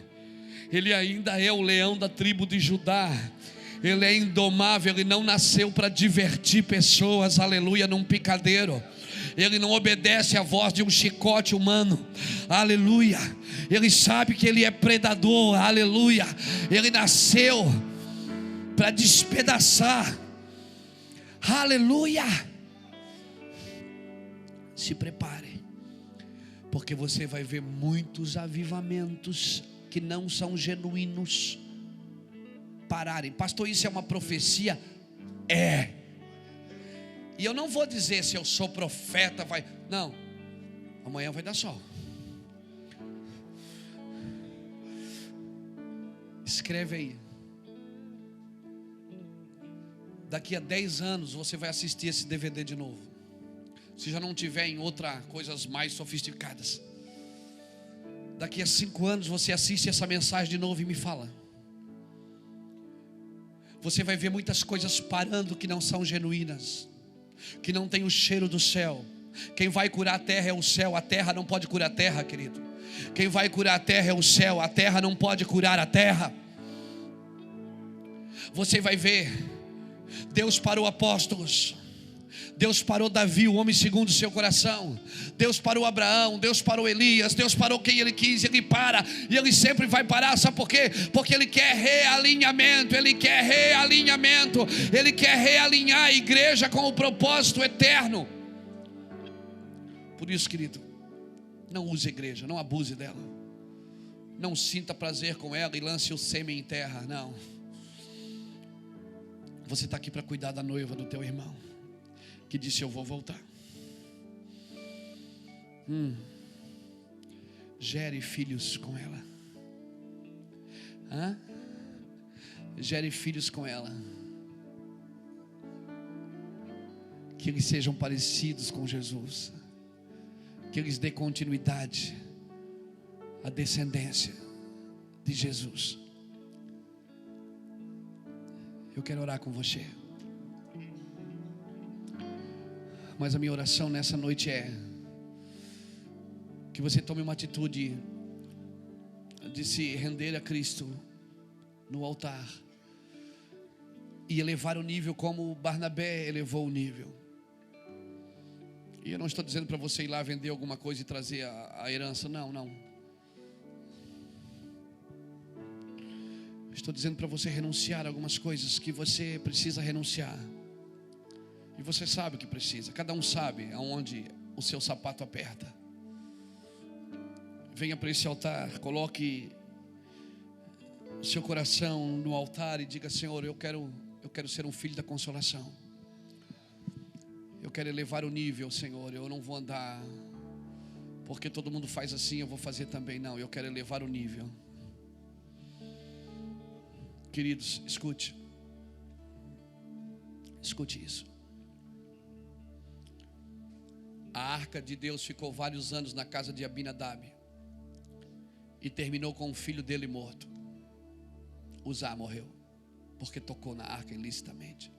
Ele ainda é o leão da tribo de Judá. Ele é indomável, ele não nasceu para divertir pessoas, aleluia, num picadeiro. Ele não obedece à voz de um chicote humano, aleluia. Ele sabe que ele é predador, aleluia. Ele nasceu para despedaçar, aleluia. Se prepare, porque você vai ver muitos avivamentos que não são genuínos pararem. Pastor, isso é uma profecia? É. E eu não vou dizer se eu sou profeta, vai. Não, amanhã vai dar sol. Escreve aí. Daqui a 10 anos você vai assistir esse DVD de novo. Se já não tiver em coisas mais sofisticadas. Daqui a 5 anos você assiste essa mensagem de novo e me fala. Você vai ver muitas coisas parando que não são genuínas, que não tem o cheiro do céu. Quem vai curar a terra é o céu. A terra não pode curar a terra, querido. Quem vai curar a terra é o céu. A terra não pode curar a terra. Você vai ver, Deus parou apóstolos, Deus parou Davi, o homem segundo o seu coração. Deus parou Abraão, Deus parou Elias, Deus parou quem Ele quis. Ele para, e Ele sempre vai parar. Sabe por quê? Porque Ele quer realinhamento. Ele quer realinhamento. Ele quer realinhar a igreja com o propósito eterno. Por isso, querido, não use a igreja, não abuse dela. Não sinta prazer com ela e lance o sêmen em terra. Não. Você está aqui para cuidar da noiva do teu irmão, que disse: eu vou voltar. Gere filhos com ela. Gere filhos com ela, que eles sejam parecidos com Jesus, que eles dê continuidade à descendência de Jesus. Eu quero orar com você, mas a minha oração nessa noite é que você tome uma atitude de se render a Cristo no altar e elevar o nível como Barnabé elevou o nível. E eu não estou dizendo para você ir lá vender alguma coisa e trazer a herança, não. Estou dizendo para você renunciar a algumas coisas que você precisa renunciar. E você sabe o que precisa. Cada um sabe aonde o seu sapato aperta. Venha para esse altar, coloque o seu coração no altar e diga: Senhor, eu quero ser um filho da consolação. Eu quero elevar o nível, Senhor. Eu não vou andar porque todo mundo faz assim, eu vou fazer também. Não, eu quero elevar o nível. Queridos, escute isso. A arca de Deus ficou vários anos na casa de Abinadab e terminou com o filho dele morto. Uzá morreu porque tocou na arca ilicitamente.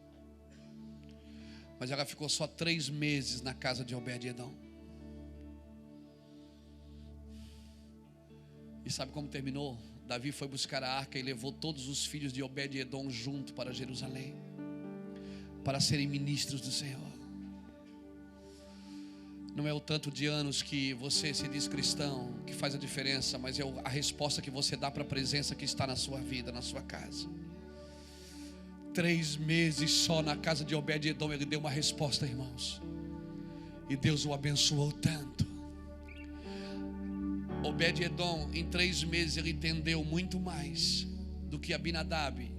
Mas ela ficou só 3 meses na casa de Obed-edom. E sabe como terminou? Davi foi buscar a arca e levou todos os filhos de Obed-edom junto para Jerusalém, para serem ministros do Senhor. Não é o tanto de anos que você se diz cristão que faz a diferença, mas é a resposta que você dá para a presença que está na sua vida, na sua casa. 3 meses só na casa de Obed-edom ele deu uma resposta, irmãos, e Deus o abençoou tanto. Obed-edom, em 3 meses ele entendeu muito mais do que Abinadab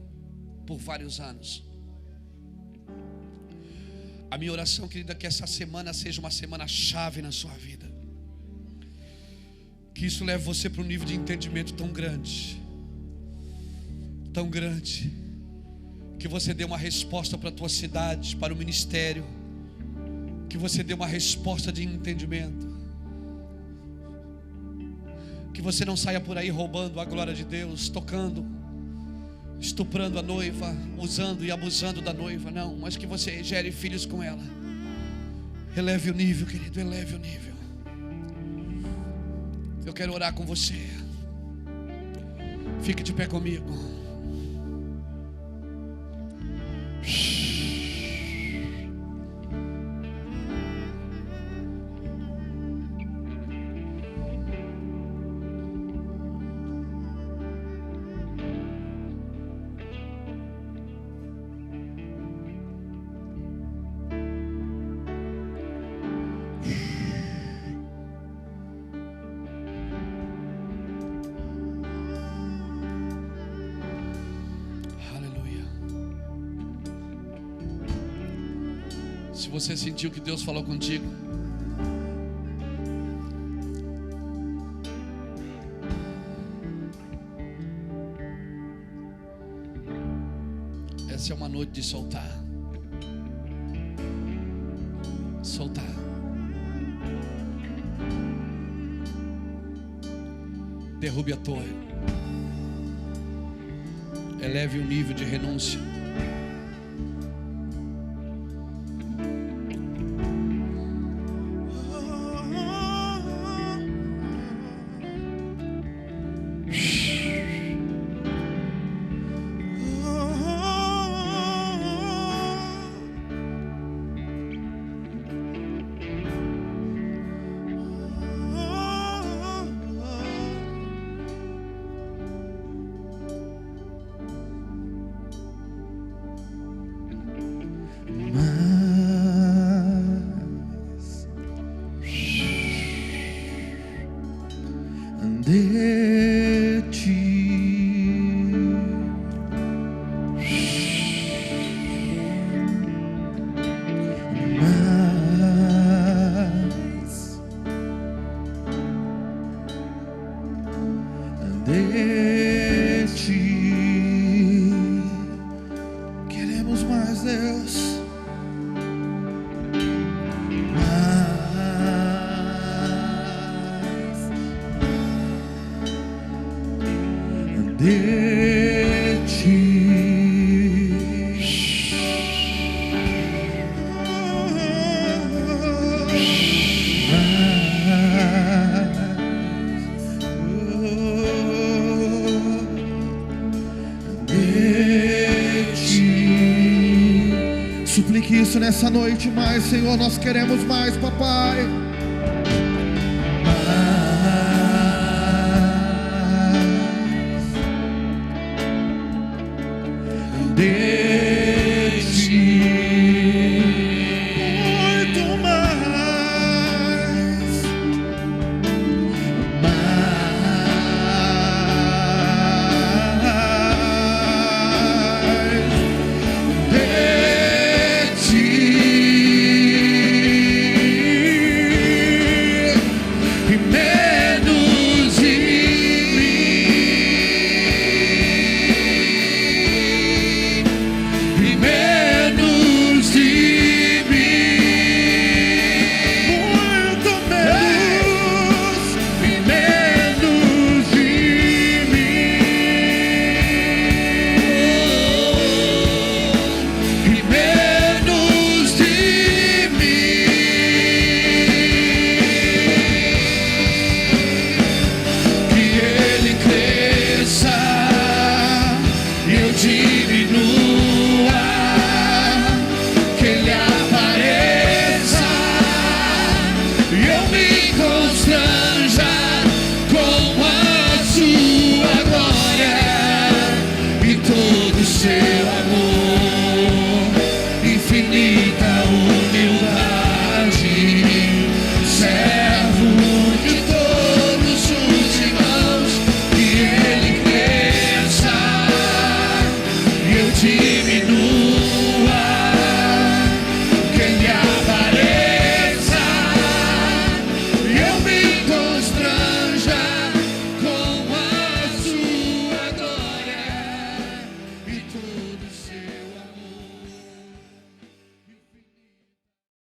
por vários anos. A minha oração, querida, é que essa semana seja uma semana chave na sua vida. Que isso leve você para um nível de entendimento tão grande. Tão grande. Que você dê uma resposta para a tua cidade, para o ministério. Que você dê uma resposta de entendimento. Que você não saia por aí roubando a glória de Deus, tocando, estuprando a noiva, usando e abusando da noiva. Não, mas que você gere filhos com ela. Eleve o nível, querido, eleve o nível. Eu quero orar com você. Fique de pé comigo. Se você sentiu que Deus falou contigo, essa é uma noite de soltar. Soltar. Derrube a torre. Eleve o nível de renúncia. Queremos mais, Deus. De ti. Suplique isso nessa noite mais, Senhor. Nós queremos mais, papai. De ti, muito mais, de ti, e menos de eu me constranjo.